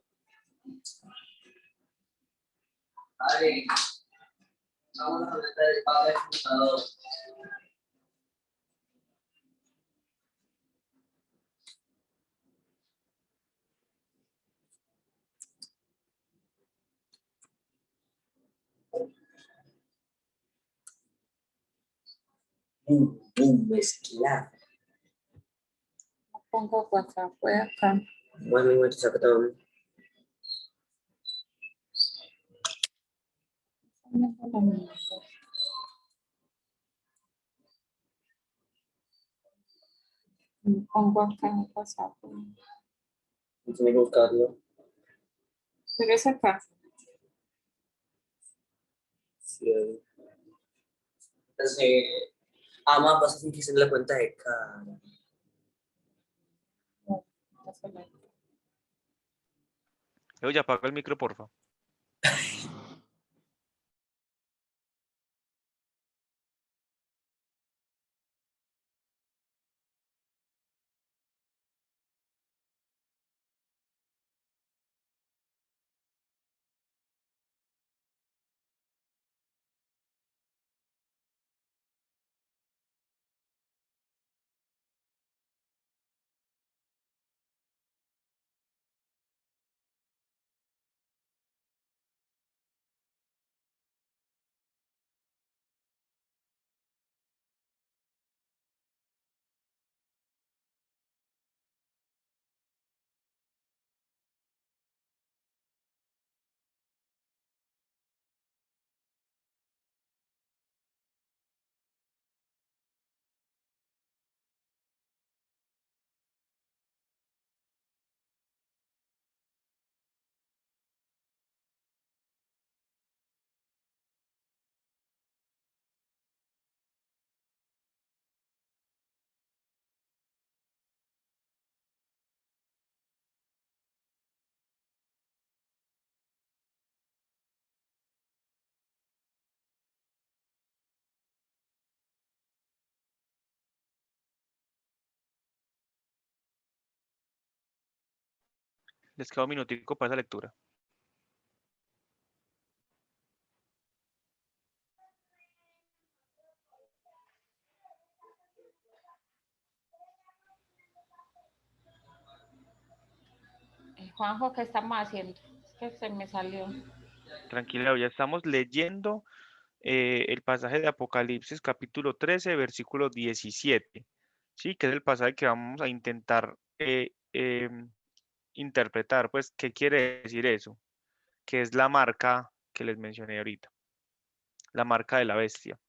H: Mezclar.
D: Pongo WhatsApp, fue acá.
H: Bueno, mucho sacatón.
D: Pongo acá en WhatsApp.
H: Tiene que buscarlo.
D: Pero es acá.
H: Sí. Entonces, ama, vas a tener que hacer la cuenta de cara.
F: Oye, apaga el micro, porfa. Les queda un minutico para esa lectura.
D: Juanjo, ¿qué estamos haciendo? Es que se me salió.
F: Tranquila, ya estamos leyendo el pasaje de Apocalipsis capítulo 13, versículo 17, ¿sí? Que es el pasaje que vamos a intentar interpretar, pues, ¿qué quiere decir eso? que es la marca que les mencioné ahorita, la marca de la bestia.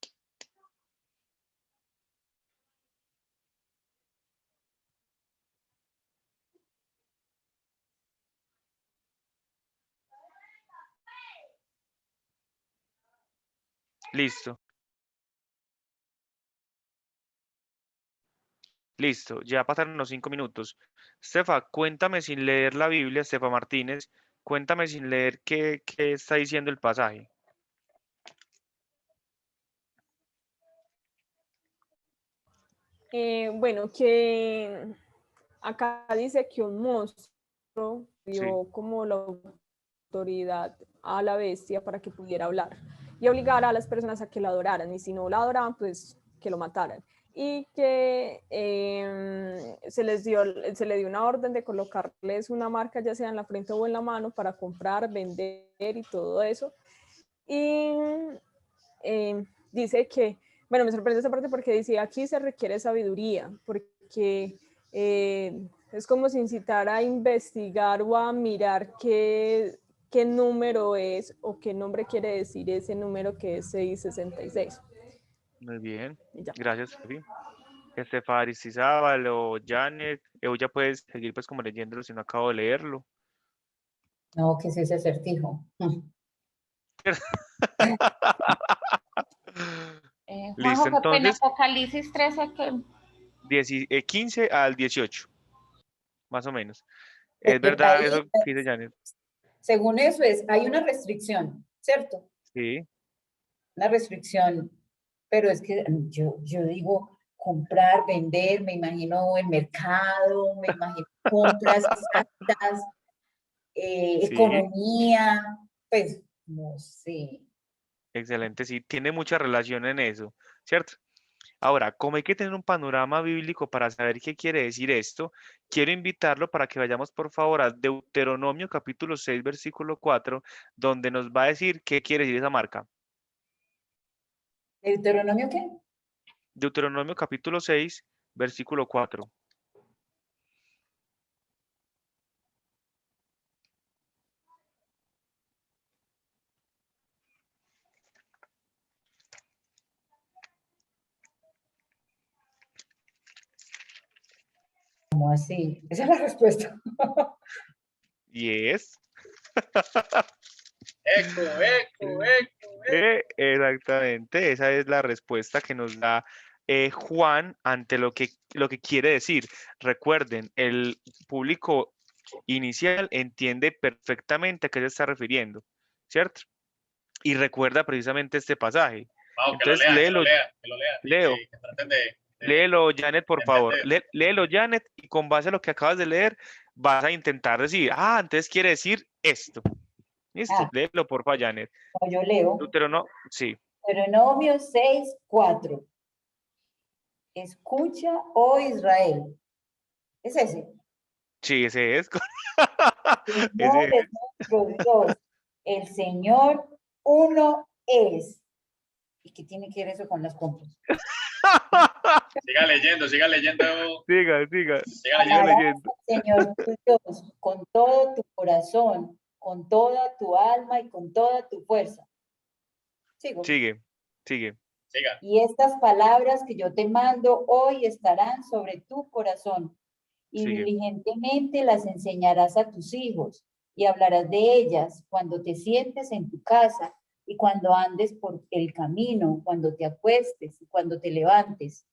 F: Listo. Listo, ya pasaron los 5 minutos. Estefa, cuéntame sin leer la Biblia, Estefa Martínez, cuéntame sin leer qué está diciendo el pasaje.
E: Bueno, que acá dice que un monstruo dio como la autoridad a la bestia para que pudiera hablar y obligar a las personas a que la adoraran, y si no la adoraban, pues que lo mataran. Y que se le dio una orden de colocarles una marca, ya sea en la frente o en la mano, para comprar, vender y todo eso. Y dice que, bueno, me sorprende esa parte porque dice, aquí se requiere sabiduría, porque es como si incitara a investigar o a mirar qué número es o qué nombre quiere decir ese número que es 666.
F: Muy bien,
E: Y ya.
F: gracias, Sofi. Estefa Aristizábal o Janet, ya puedes seguir pues como leyéndolo si no acabo de leerlo.
A: No, que es ese acertijo.
F: Listo,
D: Juanjo, qué pena,
F: entonces,
D: Apocalipsis 13, que
F: 15 al 18, más o menos.
A: Pues
F: Es verdad
A: ahí,
F: eso que dice Janet.
A: según eso hay una restricción, ¿cierto?
F: Sí,
A: Una restricción, pero es que yo digo comprar, vender, me imagino el mercado, me imagino compras exactas,
F: sí,
A: economía, pues no sé.
F: excelente, sí, tiene mucha relación en eso, ¿cierto? Ahora, como hay que tener un panorama bíblico para saber qué quiere decir esto, quiero invitarlo para que vayamos por favor a Deuteronomio capítulo 6, versículo 4, donde nos va a decir qué quiere decir esa marca.
A: ¿Deuteronomio qué?
F: Deuteronomio capítulo 6, versículo 4.
A: ¿Cómo así? Esa es la respuesta.
F: Y es,
B: Eco, eco, eco.
F: exactamente, esa es la respuesta que nos da Juan ante lo que quiere decir. Recuerden, el público inicial entiende perfectamente a qué se está refiriendo, ¿cierto? Y recuerda precisamente este pasaje.
B: Vamos, que lo
F: Entonces,
B: lean, que lo
F: léelo,
B: lean, que lo lean. Y
F: Leo,
B: que traten de
F: léelo, Janet, por favor.
B: entender.
F: Léelo, Janet, y con base a lo que acabas de leer, vas a intentar decir, entonces quiere decir esto. ¿Listo?
A: Ah,
F: Léelo, por favor, Janet.
A: no, yo leo.
F: Deuteronomio, sí,
A: Deuteronomio 6:4. Escucha, oh Israel. Es ese.
F: sí, ese es.
A: Señor
F: Ese
A: es
F: es.
A: nuestro Dios. El Señor uno es. ¿Y qué tiene que ver eso con las compras?
B: Siga leyendo, siga leyendo.
F: Siga, siga,
B: Siga
F: siga
B: leyendo.
A: Amarás
F: leyendo.
A: al Señor tu Dios con todo tu corazón, con toda tu alma y con toda tu fuerza. Sigo.
F: Sigue, sigue.
B: Siga.
A: Y estas palabras que yo te mando hoy estarán sobre tu corazón, y
F: Sigue.
A: diligentemente las enseñarás a tus hijos, y hablarás de ellas cuando te sientes en tu casa, y cuando andes por el camino, cuando te acuestes y cuando te levantes.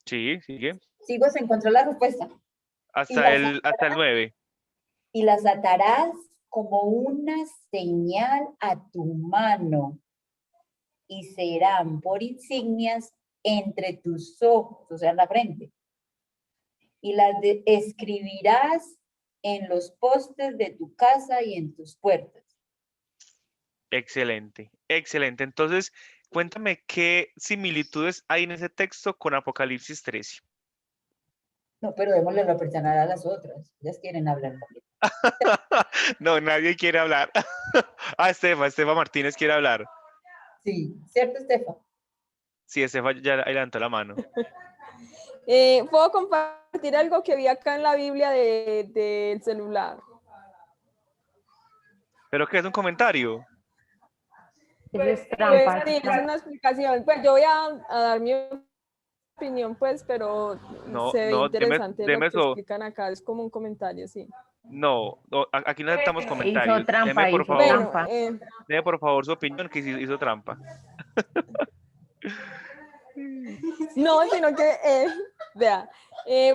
F: Sí, sigue.
A: Sigo, se encontró la respuesta.
F: Hasta el 9.
A: Y las atarás como una señal a tu mano, y serán por insignias entre tus ojos, o sea, en la frente. Y las escribirás en los postes de tu casa y en tus puertas.
F: Excelente, excelente. Entonces, cuéntame qué similitudes hay en ese texto con Apocalipsis 13.
A: No, pero démosle la oportunidad a las otras. Ellas quieren hablar también.
F: No, nadie quiere hablar. Estefa Martínez quiere hablar.
A: Sí, ¿cierto, Estefa?
F: Sí, Estefa ya levantó la mano.
E: ¿Puedo compartir algo que vi acá en la Biblia del celular?
F: ¿Pero qué es un comentario?
G: Eso es
E: Pues
G: trampa.
E: sí, es una explicación. Pues yo voy a dar mi opinión, pues, pero
F: No,
E: se ve
F: no,
E: interesante lo
F: deme
E: que
F: eso.
E: explican acá. Es como un comentario, sí.
F: No, aquí no aceptamos
G: Hizo
F: comentarios.
G: trampa, hizo
E: Bueno,
G: trampa.
F: Deme por favor su opinión que hizo trampa.
E: no, sino que, vea,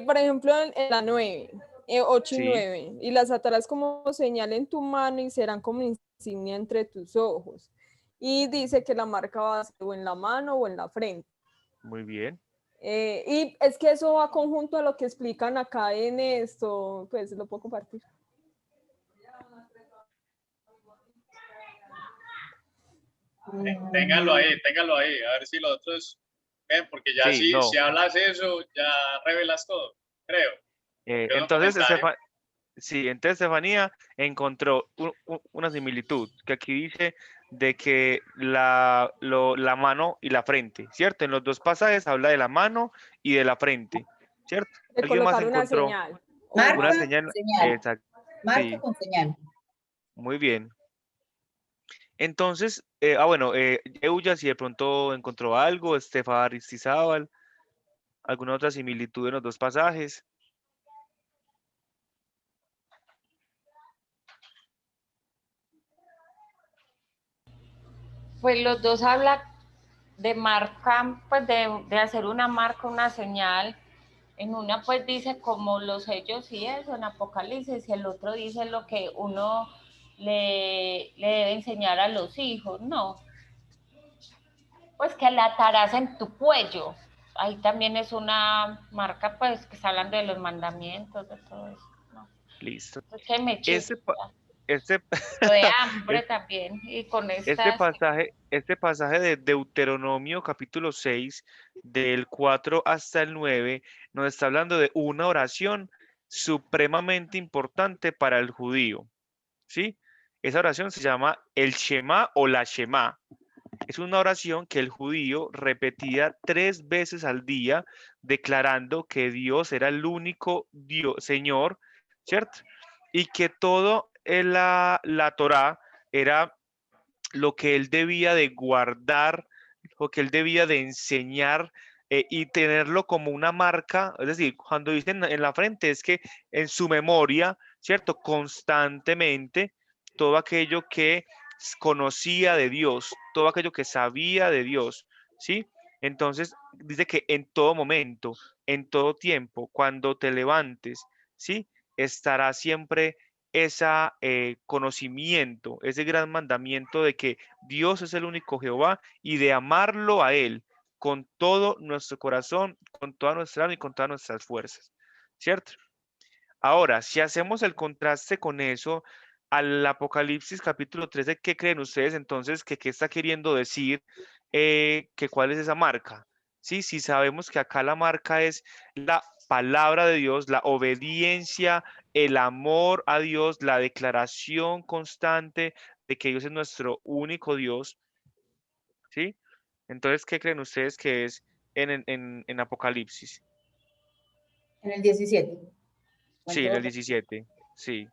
E: por ejemplo, en la 9, 8 y
F: Sí,
E: 9, y las atarás como señal en tu mano y serán como insignia entre tus ojos. Y dice que la marca va a ser o en la mano o en la frente.
F: muy bien.
E: Y es que eso va conjunto a lo que explican acá en esto, pues lo puedo compartir.
B: Téngalo ahí, a ver si los otros ven, porque ya
F: Sí, no.
B: si hablas eso, ya revelas todo, creo. Porque es un
F: Entonces,
B: comentario.
F: entonces Estefanía encontró una similitud que aquí dice de que la mano y la frente, ¿cierto? En los dos pasajes habla de la mano y de la frente, ¿cierto?
E: De
F: ¿Alguien más
E: colocar una
F: encontró
E: señal.
A: Marca,
F: una señal?
A: señal.
F: Exacto,
A: Marca
F: sí,
A: con señal.
F: muy bien. Entonces, bueno, Euya, si de pronto encontró algo, Estefa Aristizábal, alguna otra similitud en los dos pasajes.
D: Pues los dos hablan de marca, pues de hacer una marca, una señal. En una pues dice como los sellos y eso en Apocalipsis, y el otro dice lo que uno le debe enseñar a los hijos, ¿no? Pues que la atarás en tu cuello. Ahí también es una marca, pues, que está hablando de los mandamientos, de todo eso, ¿no?
F: Listo.
D: Entonces, que me
F: Este,
D: chifla.
F: este,
D: Lo de hambre también, y con estas...
F: este pasaje de Deuteronomio capítulo 6, del 4 hasta el 9, nos está hablando de una oración supremamente importante para el judío, ¿sí? Esa oración se llama el Shema o la Shema. Es una oración que el judío repetía 3 veces al día, declarando que Dios era el único Dios, Señor, ¿cierto? Y que todo en la Torá era lo que él debía de guardar, lo que él debía de enseñar y tenerlo como una marca, es decir, cuando dicen en la frente es que en su memoria, ¿cierto? Constantemente, todo aquello que conocía de Dios, todo aquello que sabía de Dios, ¿sí? Entonces dice que en todo momento, en todo tiempo, cuando te levantes, ¿sí? Estará siempre ese conocimiento, ese gran mandamiento de que Dios es el único Jehová y de amarlo a Él con todo nuestro corazón, con toda nuestra alma y con todas nuestras fuerzas, ¿cierto? Ahora, si hacemos el contraste con eso, al Apocalipsis capítulo 13, ¿qué creen ustedes entonces que qué está queriendo decir? Que cuál es esa marca. Sí, si sabemos que acá la marca es la palabra de Dios, la obediencia, el amor a Dios, la declaración constante de que Dios es nuestro único Dios, ¿sí? Entonces, ¿qué creen ustedes que es en Apocalipsis?
A: En el 17.
F: Sí, en el 17, sí.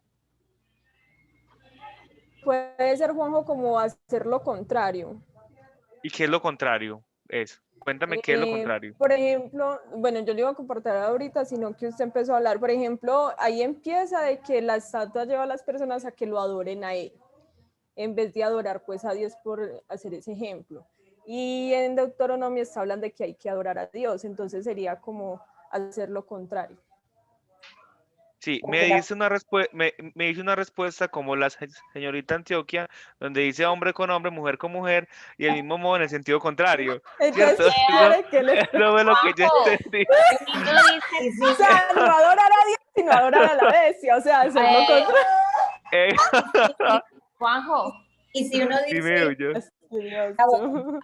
E: Puede ser, Juanjo, como hacer lo contrario.
F: ¿Y qué es lo contrario? Eso. Cuéntame qué es lo contrario.
E: Por ejemplo, bueno, yo le iba a compartir ahorita, sino que usted empezó a hablar. Por ejemplo, ahí empieza de que la estatua lleva a las personas a que lo adoren a él, en vez de adorar pues a Dios por hacer ese ejemplo. Y en Deuteronomio está hablando de que hay que adorar a Dios, entonces sería como hacer lo contrario.
F: Sí, me dice me dice una respuesta como la señorita Antioquia, donde dice hombre con hombre, mujer con mujer, y el mismo modo en el sentido contrario,
E: Entonces,
F: ¿cierto?
E: ¿quiere que le...
F: Eso es lo que yo
D: Juanjo,
F: entendí.
D: el niño dice,
E: O sea, no adorar a Dios, sino adorar a la bestia, o sea, hacer lo contrario.
F: Eh,
D: Juanjo,
A: Y si uno
F: Dime,
A: dice,
F: yo.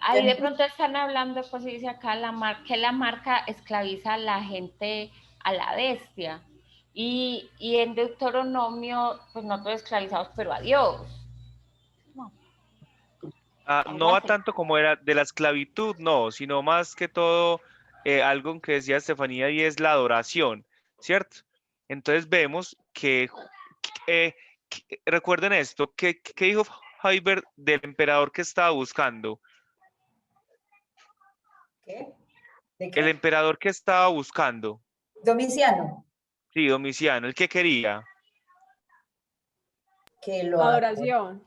D: ahí de pronto están hablando, pues dice acá que la marca esclaviza a la gente, a la bestia. Y en Deuteronomio, pues no todos esclavizados, pero a Dios. No, algo
F: No va
D: así.
F: tanto como era de la esclavitud, no, sino más que todo algo que decía Estefanía y es la adoración, ¿cierto? Entonces vemos que recuerden esto, ¿qué dijo Heiber del emperador que estaba buscando?
A: ¿Qué? ¿De qué?
F: El emperador que estaba buscando.
A: Domiciano.
F: Sí, Domiciano, el que quería
A: Que lo
E: Adoración.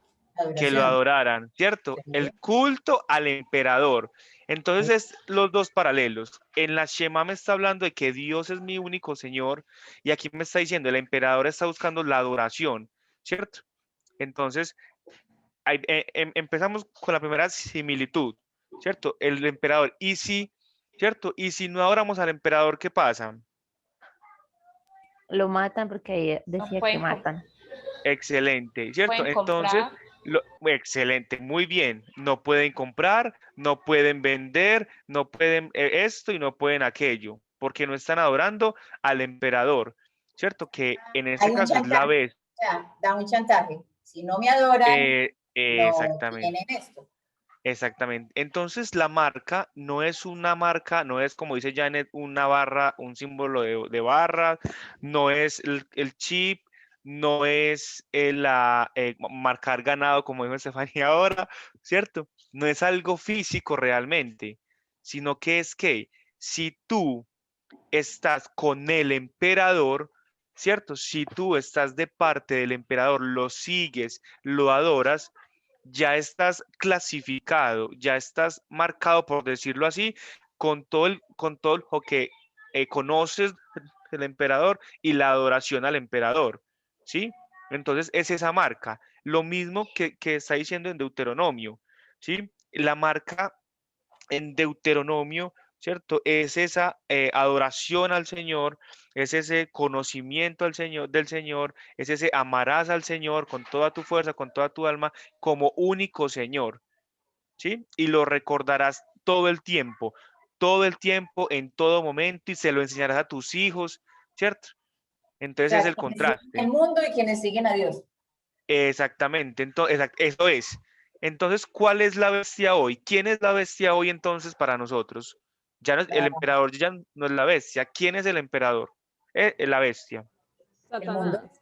F: que lo adoraran, ¿cierto?
A: Sí.
F: El culto al emperador. Entonces, los dos paralelos. En la Shema me está hablando de que Dios es mi único Señor y aquí me está diciendo, el emperador está buscando la adoración, ¿cierto? Entonces, empezamos con la primera similitud, ¿cierto? El emperador. Y si, ¿cierto? Y si no adoramos al emperador, ¿qué pasa?
G: Lo matan porque ahí decía que
D: pueden
G: matan.
F: Excelente, ¿cierto?
D: Pueden
F: Entonces,
D: comprar.
F: excelente, muy bien. No pueden comprar, no pueden vender, no pueden esto y no pueden aquello, porque no están adorando al emperador, ¿cierto? Que en este
A: Hay un
F: caso es la
A: chantaje.
F: vez.
A: O sea, da un chantaje. Si no me adoran, no
F: Exactamente.
A: tienen esto.
F: Exactamente. Entonces la marca no es una marca, no es como dice Janet, una barra, un símbolo de barra, no es el chip, no es marcar ganado como dijo Estefanía ahora, ¿cierto? No es algo físico realmente, sino que es que si tú estás con el emperador, ¿cierto? Si tú estás de parte del emperador, lo sigues, lo adoras, ya estás clasificado, ya estás marcado, por decirlo así, con todo lo que conoces del emperador y la adoración al emperador, ¿sí? Entonces es esa marca. Lo mismo que está diciendo en Deuteronomio, ¿sí? La marca en Deuteronomio, ¿cierto? Es esa adoración al Señor, es ese conocimiento al Señor, del Señor, es ese amarás al Señor con toda tu fuerza, con toda tu alma, como único Señor, ¿sí? Y lo recordarás todo el tiempo, en todo momento, y se lo enseñarás a tus hijos, ¿cierto?
A: O
F: Entonces es
A: sea,
F: el
A: quienes siguen
F: contraste.
A: el mundo y quienes siguen a Dios.
F: Exactamente, entonces, eso es. Entonces, ¿cuál es la bestia hoy? ¿Quién es la bestia hoy entonces para nosotros? Ya no, el emperador ya no es la bestia. ¿Quién es el emperador? La bestia.
A: El mundo.
E: Satanás.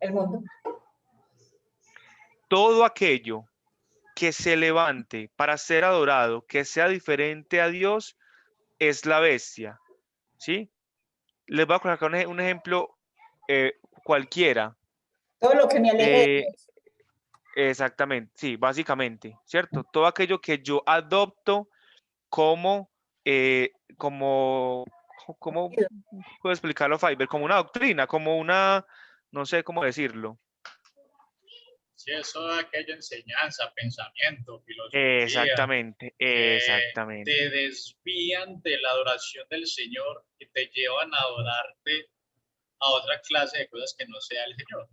A: El mundo.
F: Todo aquello que se levante para ser adorado, que sea diferente a Dios, es la bestia. ¿Sí? Les voy a colocar un ejemplo cualquiera.
A: Todo lo que me aleje de
F: Eh,
A: Dios.
F: Exactamente, sí, básicamente, ¿cierto? Todo aquello que yo adopto como, ¿cómo puedo explicarlo, Fiverr? Como una doctrina, como una, no sé cómo decirlo.
B: Sí, eso es aquella enseñanza, pensamiento, filosofía,
F: Exactamente,
B: que
F: exactamente,
B: te desvían de la adoración del Señor y te llevan a adorarte a otra clase de cosas que no sea el Señor.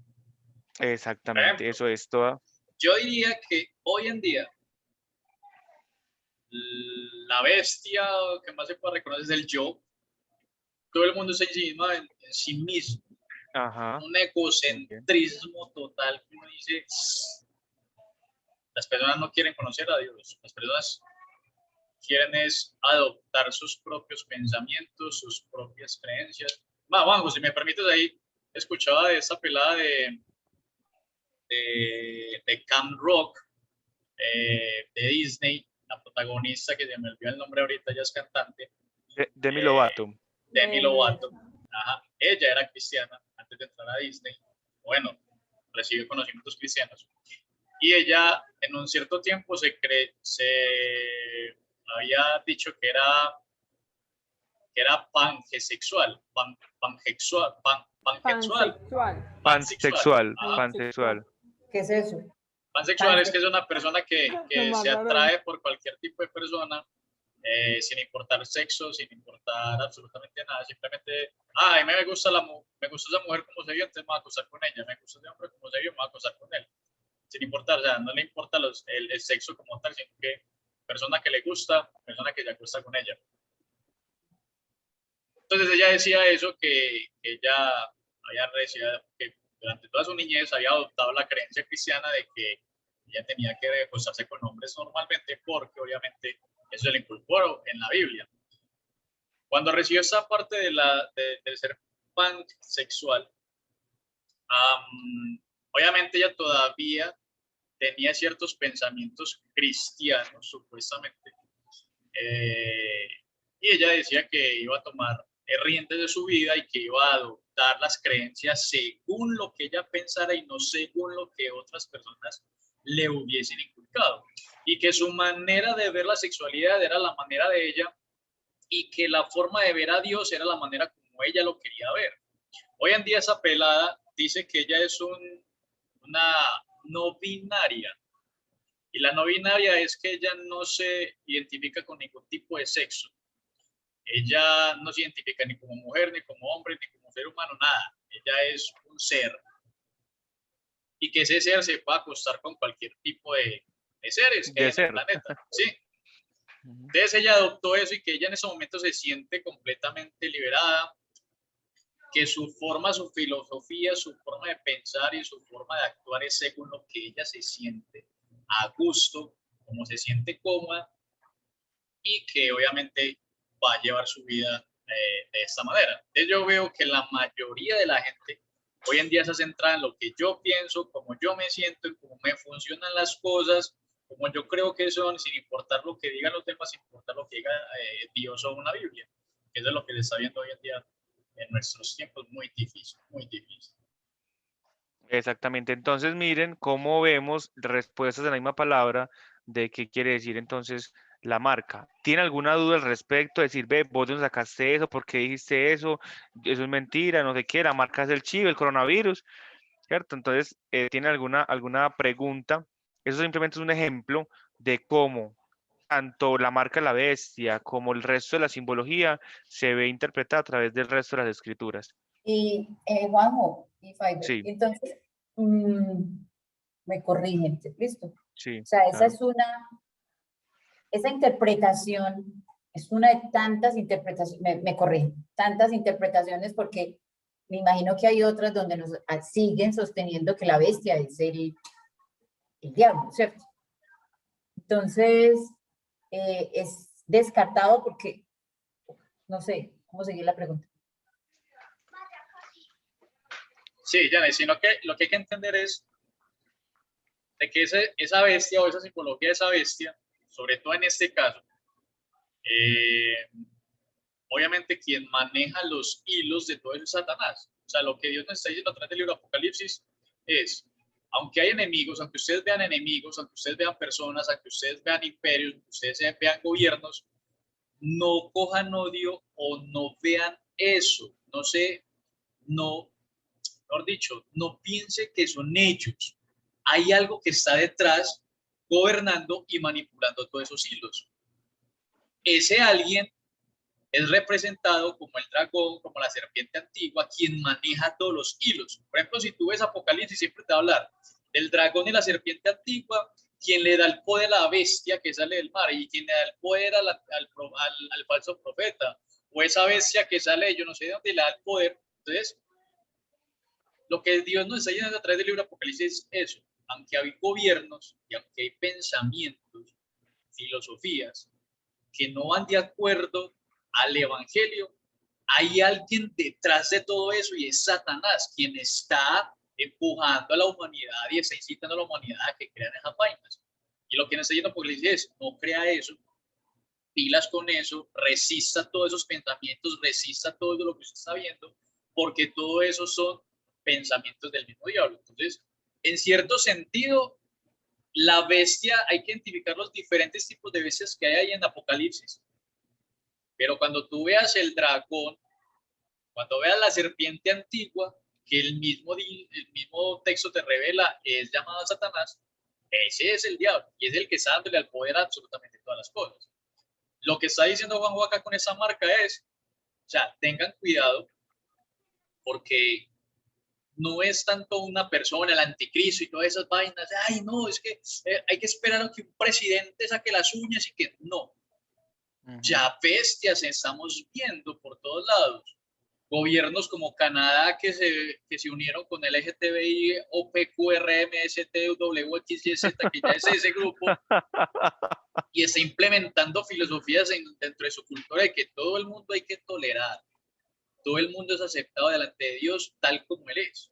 B: Por
F: exactamente,
B: ejemplo,
F: eso es toda.
B: yo diría que hoy en día la bestia que más se puede reconocer es el yo. Todo el mundo está encima en sí mismo.
F: Ajá.
B: Un egocentrismo total que uno dice, las personas no quieren conocer a Dios, las personas quieren es adoptar sus propios pensamientos, sus propias creencias. Juanjo, si me permites ahí, escuchaba de esa pelada de Camp Rock, de Disney, la protagonista que se me olvidó el nombre ahorita, ya es cantante.
F: Demi Lovato.
B: Demi Lovato. Ajá. Ella era cristiana antes de entrar a Disney. Bueno, recibe conocimientos cristianos. Y ella en un cierto tiempo se había dicho que era pansexual.
F: Pansexual.
A: ¿Qué es eso?
B: Pansexual es que es una persona que
E: Lo
B: se
E: más raro
B: atrae por cualquier tipo de persona, sin importar sexo, sin importar absolutamente nada, simplemente, a mí me gusta esa mujer como se vio, entonces me voy a acostar con ella, me gusta ese hombre como se vio, me voy a acostar con él, sin importar, o sea, no le importa el sexo como tal, sino que persona que le gusta, persona que se acuesta con ella. Entonces ella decía eso, que ella decía que durante toda su niñez había adoptado la creencia cristiana de que ella tenía que acostarse con hombres normalmente porque obviamente eso se le incorporó en la Biblia. Cuando recibió esa parte del ser pansexual, Obviamente ella todavía tenía ciertos pensamientos cristianos, supuestamente, y ella decía que iba a tomar riendas de su vida y que iba a adoptar las creencias según lo que ella pensara y no según lo que otras personas le hubiesen inculcado. Y que su manera de ver la sexualidad era la manera de ella y que la forma de ver a Dios era la manera como ella lo quería ver. Hoy en día esa pelada dice que ella es una no binaria. Y la no binaria es que ella no se identifica con ningún tipo de sexo. Ella no se identifica ni como mujer, ni como hombre, ni como ser humano, nada. Ella es un ser. Y que ese ser se puede acostar con cualquier tipo de seres que hay en el planeta. Sí. Entonces ella adoptó eso y que ella en ese momento se siente completamente liberada, que su forma, su filosofía, su forma de pensar y su forma de actuar es según lo que ella se siente a gusto, como se siente cómoda y que obviamente va a llevar su vida de esta manera. Entonces yo veo que la mayoría de la gente hoy en día se centra en lo que yo pienso, cómo yo me siento, en cómo me funcionan las cosas, como yo creo que son, sin importar lo que digan los demás, sin importar lo que diga Dios o una Biblia. Eso es lo que se está viendo hoy en día en nuestros tiempos, muy difícil, muy difícil.
F: Exactamente. Entonces, miren cómo vemos respuestas de la misma palabra de qué quiere decir entonces la marca. ¿Tiene alguna duda al respecto? Decir, ve, vos de dónde sacaste eso, ¿por qué dijiste eso? Eso es mentira, no sé qué, la marca es el chivo, el coronavirus, ¿cierto? Entonces, ¿tiene alguna pregunta? Eso simplemente es un ejemplo de cómo tanto la marca de la bestia como el resto de la simbología se ve interpretada a través del resto de las escrituras.
A: Y Juanjo y Fiverr,
F: Sí,
A: entonces me corrigen, ¿listo? O
F: sí,
A: sea, esa
F: claro.
A: es esa interpretación es una de tantas interpretaciones, me corrigen, tantas interpretaciones porque me imagino que hay otras donde nos siguen sosteniendo que la bestia es el diablo, ¿cierto? Entonces, es descartado porque, no sé, ¿cómo seguir la pregunta?
B: Sí, Janet, sino que lo que hay que entender es de que esa bestia o esa simbología de esa bestia, sobre todo en este caso, obviamente quien maneja los hilos de todo eso es Satanás. O sea, lo que Dios nos está diciendo a través del libro de Apocalipsis es, aunque hay enemigos, aunque ustedes vean enemigos, aunque ustedes vean personas, aunque ustedes vean imperios, aunque ustedes vean gobiernos, no cojan odio o no vean eso. No sé, no, mejor dicho, no piense que son ellos. Hay algo que está detrás gobernando y manipulando todos esos hilos. Ese alguien es representado como el dragón, como la serpiente antigua, quien maneja todos los hilos. Por ejemplo, si tú ves Apocalipsis, siempre te va a hablar del dragón y la serpiente antigua, quien le da el poder a la bestia que sale del mar y quien le da el poder al falso profeta, o esa bestia que sale, yo no sé de dónde, le da el poder. Entonces, lo que Dios nos está diciendo a través del libro de Apocalipsis es eso. Aunque hay gobiernos y aunque hay pensamientos, filosofías que no van de acuerdo al evangelio, hay alguien detrás de todo eso y es Satanás quien está empujando a la humanidad y está incitando a la humanidad a que crean esas vainas. Y lo que nos está diciendo Apocalipsis es, no crea eso, pilas con eso, resista todos esos pensamientos, resista todo lo que usted está viendo, porque todo eso son pensamientos del mismo diablo. Entonces, en cierto sentido, la bestia, hay que identificar los diferentes tipos de bestias que hay ahí en Apocalipsis. Pero cuando tú veas el dragón, cuando veas la serpiente antigua, que el mismo texto te revela es llamado Satanás, ese es el diablo y es el que está dándole al poder a absolutamente todas las cosas. Lo que está diciendo Juanjo acá con esa marca es, o sea, tengan cuidado porque no es tanto una persona, el anticristo y todas esas vainas, ay no, es que hay que esperar a que un presidente saque las uñas y que no. Ya bestias estamos viendo por todos lados. Gobiernos como Canadá que se unieron con el LGTBI, OPQRM, STWXYZ, que ya es ese grupo, y está implementando filosofías dentro de su cultura de que todo el mundo hay que tolerar. Todo el mundo es aceptado delante de Dios tal como Él es.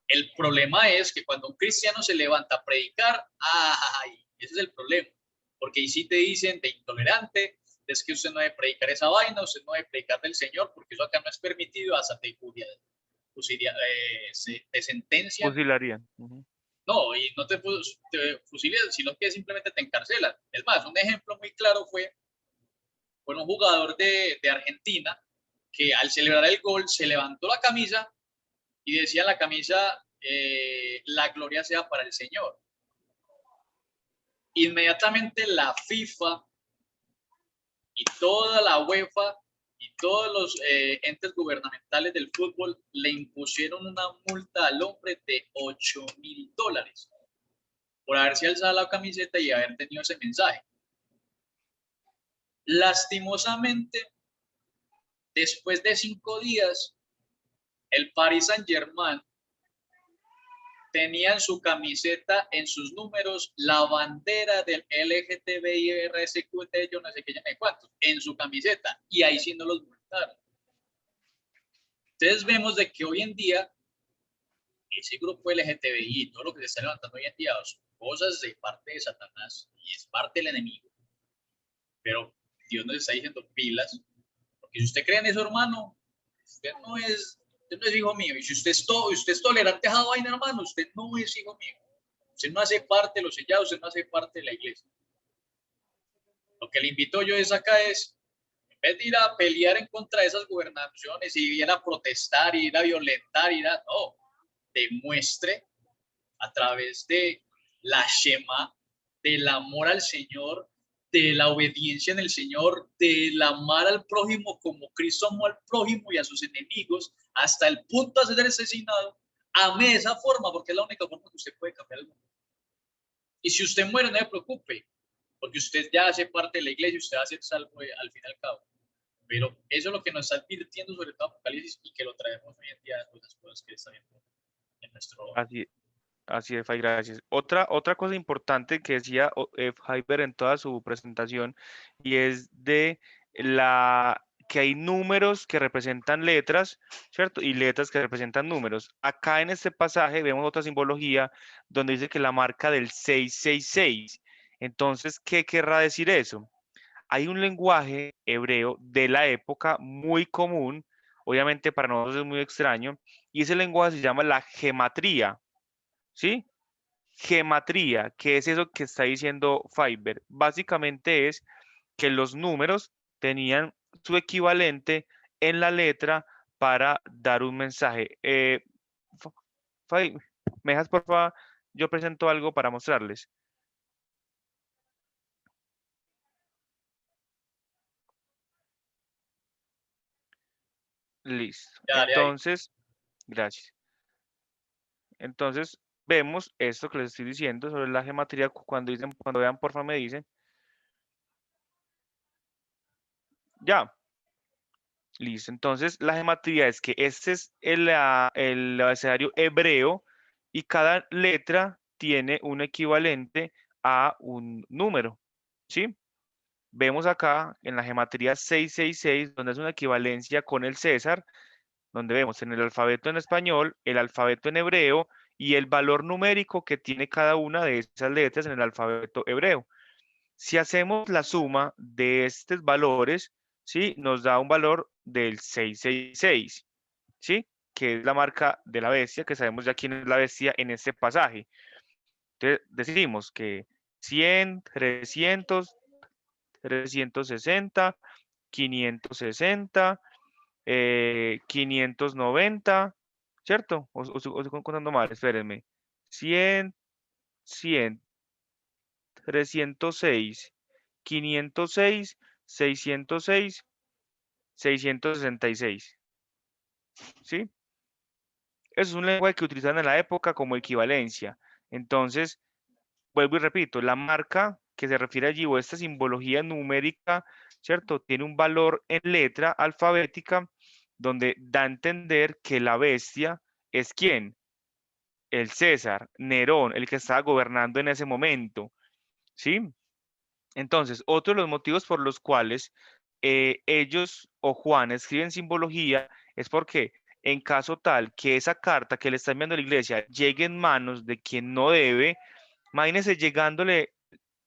B: El problema es que cuando un cristiano se levanta a predicar, ¡ay! Ese es el problema. Porque ahí sí te dicen de intolerante, es que usted no debe predicar esa vaina, usted no debe predicar del Señor, porque eso acá no es permitido, hasta te sentencian.
F: Fusilarían. Ujú.
B: No, y no te fusilan, sino que simplemente te encarcelan. Es más, un ejemplo muy claro fue un jugador de Argentina que al celebrar el gol se levantó la camisa y decía en la camisa, la gloria sea para el Señor. Inmediatamente la FIFA y toda la UEFA y todos los entes gubernamentales del fútbol le impusieron una multa al hombre de $8.000 por haberse alzado la camiseta y haber tenido ese mensaje. Lastimosamente, después de 5 días, el Paris Saint-Germain tenía en su camiseta, en sus números, la bandera del LGTBIRSQT, yo no sé qué, ya no sé cuántos, en su camiseta, y ahí sí no los multaron. Entonces vemos de que hoy en día, ese grupo LGTBI, todo lo que se está levantando hoy en día, son cosas de parte de Satanás, y es parte del enemigo. Pero Dios nos está diciendo pilas, porque si usted cree en eso, hermano, usted no es hijo mío. Y si usted es tolerante a esa vaina, hermano, usted no es hijo mío. Usted no hace parte de los sellados, usted no hace parte de la iglesia. Lo que le invito yo es acá es, en vez de ir a pelear en contra de esas gobernaciones y ir a protestar, ir a violentar, no, demuestre a través de la Shema, del amor al Señor, de la obediencia en el Señor, del amar al prójimo como Cristo amó al prójimo y a sus enemigos, hasta el punto de ser asesinado. Ame de esa forma, porque es la única forma que usted puede cambiar el mundo. Y si usted muere, no se preocupe, porque usted ya hace parte de la iglesia y usted va a ser salvo al fin y al cabo. Pero eso es lo que nos está advirtiendo sobre todo Apocalipsis y que lo traemos hoy en día de las cosas que está viendo en nuestro...
F: Así es, Fay, gracias. Otra cosa importante que decía Jaiber en toda su presentación, y es de que hay números que representan letras, ¿cierto? Y letras que representan números. Acá en este pasaje vemos otra simbología donde dice que la marca del 666. Entonces, ¿qué querrá decir eso? Hay un lenguaje hebreo de la época muy común, obviamente para nosotros es muy extraño, y ese lenguaje se llama la gematría. ¿Sí? Gematría, ¿qué es eso que está diciendo Fiverr? Básicamente es que los números tenían su equivalente en la letra para dar un mensaje. ¿Me dejas, por favor? Yo presento algo para mostrarles. Listo. Entonces, gracias. Entonces, vemos esto que les estoy diciendo sobre la gematría. Cuando vean, porfa, me dicen. Ya. Listo. Entonces, la gematría es que este es el abecedario hebreo y cada letra tiene un equivalente a un número. ¿Sí? Vemos acá en la gematría 666, donde es una equivalencia con el César, donde vemos en el alfabeto en español, el alfabeto en hebreo y el valor numérico que tiene cada una de esas letras en el alfabeto hebreo. Si hacemos la suma de estos valores, ¿sí? Nos da un valor del 666, ¿sí? Que es la marca de la bestia, que sabemos ya quién es la bestia en este pasaje. Entonces, decimos que 100, 300, 360, 560, 590, ¿cierto? O estoy contando mal, espérenme. 100, 100, 306, 506, 606, 666. ¿Sí? Eso es un lenguaje que utilizan en la época como equivalencia. Entonces, vuelvo y repito, la marca que se refiere allí o esta simbología numérica, ¿cierto? Tiene un valor en letra alfabética donde da a entender que la bestia es ¿quién? El César, Nerón, el que estaba gobernando en ese momento, ¿sí? Entonces, otro de los motivos por los cuales ellos o Juan escriben simbología es porque en caso tal que esa carta que le está enviando a la iglesia llegue en manos de quien no debe, imagínese llegándole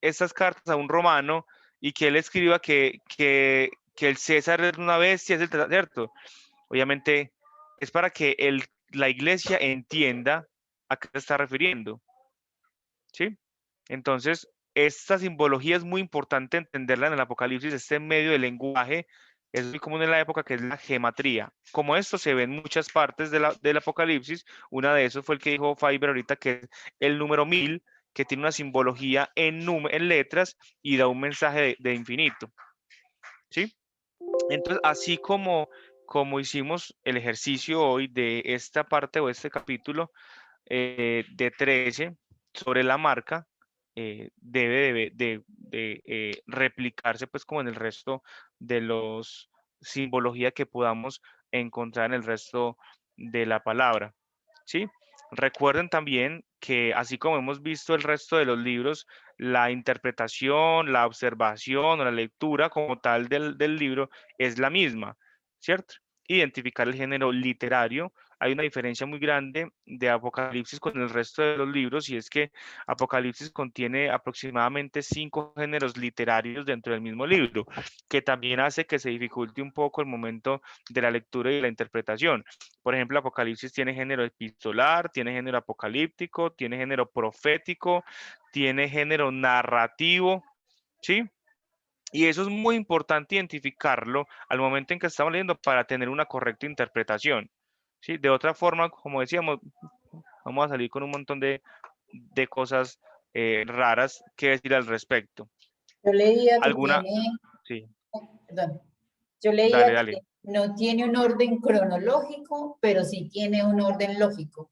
F: estas cartas a un romano y que él escriba que el César es una bestia, es ¿cierto? Obviamente es para que la iglesia entienda a qué se está refiriendo, ¿sí? Entonces, esta simbología es muy importante entenderla en el Apocalipsis, este medio de lenguaje es muy común en la época, que es la gematría. Como esto se ve en muchas partes del Apocalipsis, una de esos fue el que dijo Fiverr ahorita, que es el número 1000, que tiene una simbología en letras y da un mensaje de infinito, ¿sí? Entonces, así como hicimos el ejercicio hoy de esta parte o este capítulo de 13 sobre la marca, debe de replicarse pues como en el resto de los simbología que podamos encontrar en el resto de la palabra, ¿sí? Recuerden también que así como hemos visto el resto de los libros, la interpretación, la observación o la lectura como tal del libro es la misma, ¿cierto? Identificar el género literario. Hay una diferencia muy grande de Apocalipsis con el resto de los libros, y es que Apocalipsis contiene aproximadamente 5 géneros literarios dentro del mismo libro, que también hace que se dificulte un poco el momento de la lectura y la interpretación. Por ejemplo, Apocalipsis tiene género epistolar, tiene género apocalíptico, tiene género profético, tiene género narrativo, ¿sí? Y eso es muy importante identificarlo al momento en que estamos leyendo para tener una correcta interpretación, ¿sí? De otra forma, como decíamos, vamos a salir con un montón de cosas raras que decir al respecto.
A: Yo leía que
F: ¿Alguna?
A: tiene,
F: Sí,
A: perdón, yo leía
F: dale,
A: que
F: dale.
A: no tiene un orden cronológico, pero sí tiene un orden lógico.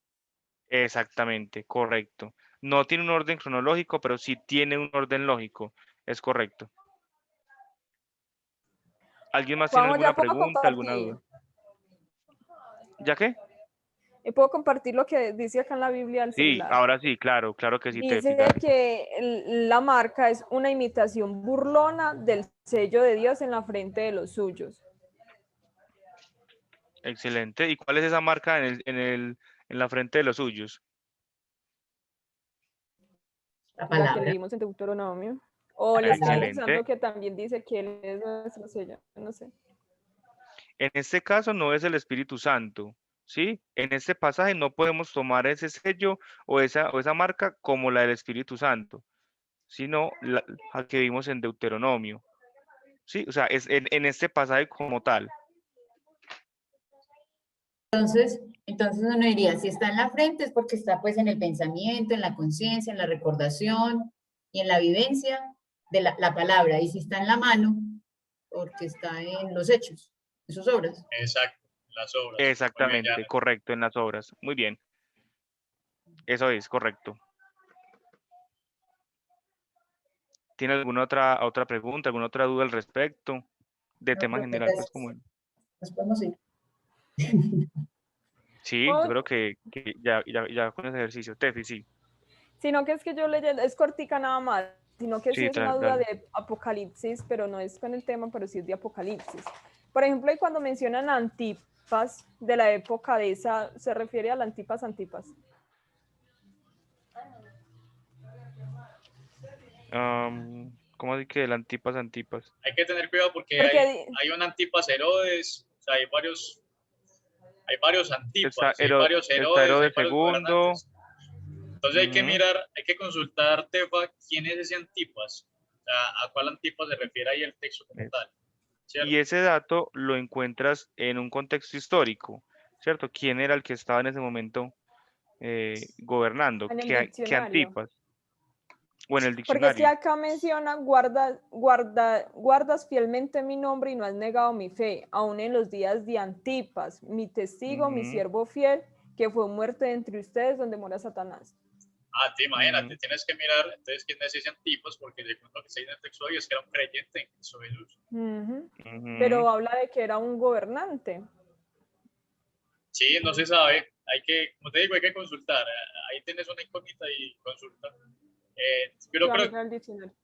F: Exactamente, correcto. No tiene un orden cronológico, pero sí tiene un orden lógico. Es correcto. ¿Alguien más tiene
E: Vamos,
F: alguna
E: ya puedo
F: pregunta, alguna
E: compartir.
F: duda? ¿Ya qué?
E: Puedo compartir lo que dice acá en la Biblia del
F: Sí,
E: celular.
F: ahora sí, claro, claro que sí, Tefi,
E: Dice
F: dale.
E: que la marca es una imitación burlona del sello de Dios en la frente de los suyos.
F: Excelente. ¿Y cuál es esa marca en la frente de los suyos?
A: La
E: La que
A: palabra.
E: leímos en Deuteronomio. O el
A: La
E: Espíritu
A: palabra.
E: Santo,
F: Excelente.
E: que también dice que Él es nuestro sello. No sé.
F: En este caso no es el Espíritu Santo, ¿sí? En este pasaje no podemos tomar ese sello o esa marca como la del Espíritu Santo, sino la que vimos en Deuteronomio, ¿sí? O sea, es en este pasaje como tal.
A: Entonces uno diría, si está en la frente es porque está pues en el pensamiento, en la conciencia, en la recordación y en la vivencia de la palabra. Y si está en la mano, porque está en los hechos, en sus obras.
B: Exacto, las obras. Muy bien,
F: Exactamente,
B: Janet.
F: correcto, en las obras. Muy bien. Eso es correcto. ¿Tiene alguna otra pregunta, alguna otra duda al respecto? De
A: No,
F: tema
A: profe,
F: general, pues como...
A: gracias. Nos podemos ir.
F: Sí, yo creo que ya con ese ejercicio. Tefi, sí.
E: Sino que es que yo leyendo, es cortica nada más, sino que sí
F: Sí,
E: es una duda
F: dale.
E: de Apocalipsis, pero no es con el tema, pero sí es de Apocalipsis. Por ejemplo, y cuando mencionan a Antipas de la época de esa, ¿se refiere a la Antipas?
F: ¿Cómo así que el Antipas?
B: Hay que tener cuidado porque
E: Porque
B: hay un Antipas Herodes, o sea, hay varios
F: Está,
B: Antipas, hay
F: Hero-
B: varios
F: está
B: Herodes, hay
F: Herodes
B: varios
F: II.
B: gobernantes. Entonces hay que
F: Ujú.
B: mirar, hay que consultar, Tefa, quién es ese Antipas, o sea, a cuál Antipas se refiere ahí el texto como tal, ¿cierto?
F: Y ese dato lo encuentras en un contexto histórico, ¿cierto? ¿Quién era el que estaba en ese momento gobernando?
E: en el
F: ¿Qué
E: diccionario.
F: Antipas? O en el
E: Porque es que
F: diccionario.
E: acá menciona, guardas fielmente mi nombre y no has negado mi fe, aún en los días de Antipas, mi testigo, mi
F: Ujú,
E: siervo fiel, que fue muerto entre ustedes donde mora Satanás.
B: Ah, te imagínate,
F: ujú,
B: tienes que mirar entonces quién es ese Antipas, porque según lo que se dice en el texto hoy es que era un creyente en Cristo Jesús.
E: Ujú.
F: ujú.
E: Pero habla de que era un gobernante.
B: Sí, no se sabe, como te digo, hay que consultar, ahí tienes una incógnita y consulta.
E: Se
B: Pero
E: va a mirar el diccionario.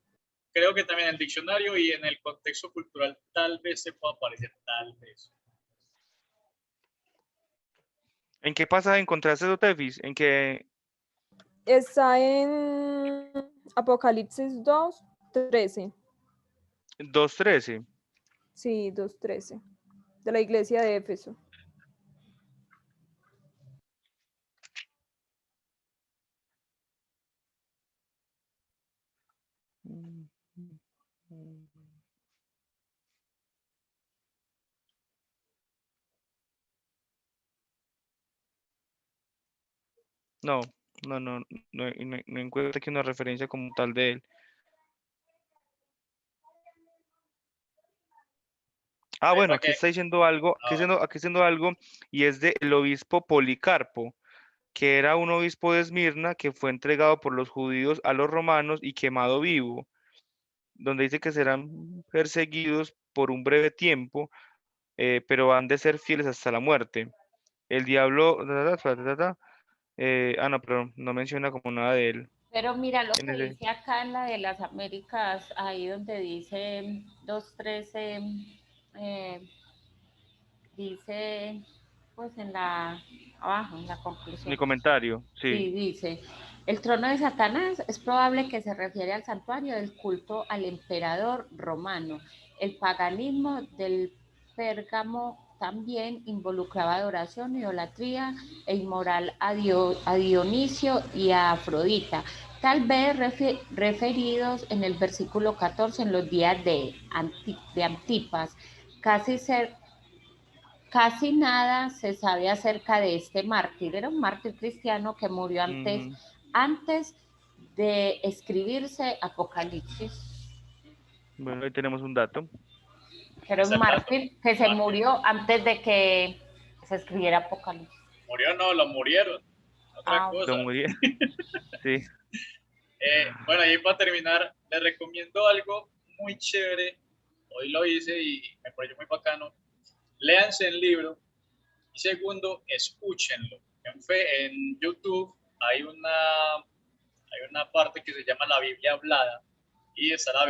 B: creo que también en el diccionario y en el contexto cultural tal vez se pueda aparecer, tal vez.
F: ¿En qué pasaje encontraste eso, Tefis? ¿En qué?
E: Está en Apocalipsis 2:13.
F: 2:13.
E: Sí, 2:13. De la iglesia de Éfeso.
F: No, no encuentro aquí una referencia como tal de él. Ah, bueno, aquí está diciendo algo, aquí diciendo algo, y es del obispo Policarpo, que era un obispo de Esmirna que fue entregado por los judíos a los romanos y quemado vivo, donde dice que serán perseguidos por un breve tiempo, pero han de ser fieles hasta la muerte. El diablo, no, pero no menciona como nada de él.
D: Pero mira lo
F: En
D: que
F: ese,
D: dice acá en la de las Américas, ahí donde dice 2:13, dice, pues abajo, en la
F: en
D: conclusión.
F: el comentario, sí.
D: Sí, dice, el trono de Satanás es probable que se refiere al santuario del culto al emperador romano. El paganismo del Pérgamo también involucraba adoración, idolatría e inmoral a Dionisio y a Afrodita, tal vez referidos en el versículo 14 en los días de Antipas. Casi nada se sabe acerca de este mártir. Era un mártir cristiano que murió antes de escribirse Apocalipsis.
F: Bueno, ahí tenemos un dato.
D: Era un mártir que se murió antes de que se escribiera Apocalipsis.
B: Murió, no, lo murieron. Otra cosa.
F: Lo murieron. Sí.
B: Bueno, ahí para terminar, les recomiendo algo muy chévere. Hoy lo hice y me pareció muy bacano. Léanse el libro y segundo, escúchenlo. En YouTube hay una parte que se llama la Biblia hablada y está la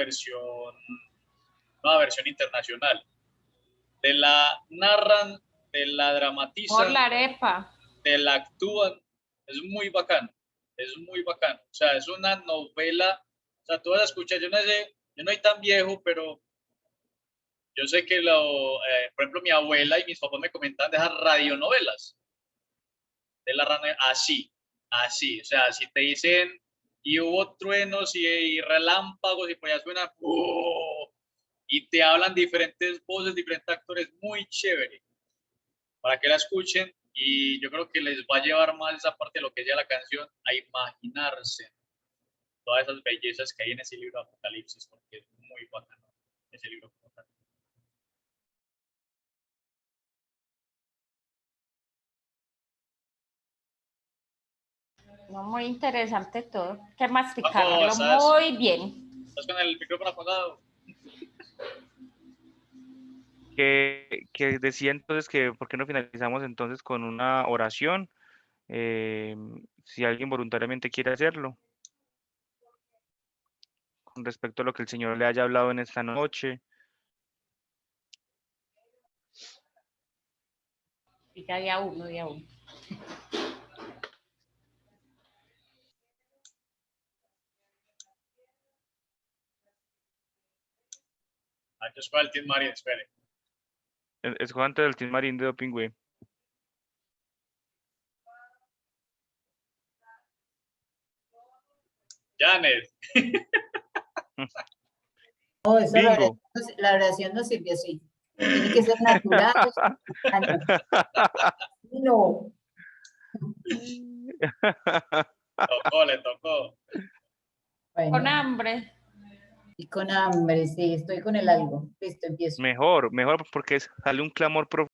B: nueva versión internacional. Te la narran, te la dramatizan,
D: por la arepa,
B: te la actúan. Es muy bacano. Es muy bacano. O sea, es una novela. O sea, tú vas a escuchar, yo no soy tan viejo, pero yo sé que por ejemplo, mi abuela y mis papás me comentan de esas radionovelas. Así. O sea, si te dicen, y hubo truenos y relámpagos y pues ya suena, y te hablan diferentes voces, diferentes actores, muy chévere, para que la escuchen. Y yo creo que les va a llevar más esa parte de lo que es ya la canción, a imaginarse todas esas bellezas que hay en ese libro de Apocalipsis, porque es muy bacano ese libro.
D: no, muy interesante todo, que masticarlo
B: Vamos,
D: muy bien.
B: ¿Estás con el micrófono apagado?
F: Que decía entonces que por qué no finalizamos entonces con una oración, si alguien voluntariamente quiere hacerlo, con respecto a lo que el Señor le haya hablado en esta noche.
D: Y ya día uno.
B: Yo soy el Team Marín, espere.
F: Es Juan del Team Marín de Dopingüe.
B: Janet.
A: No, eso
F: Bingo.
A: la oración no sirve así. Tiene que ser natural. No.
B: Le tocó.
A: Bueno,
D: Con hambre.
A: y con hambre, sí, estoy con el algo. Listo, empiezo.
F: Mejor, porque sale un clamor profundo.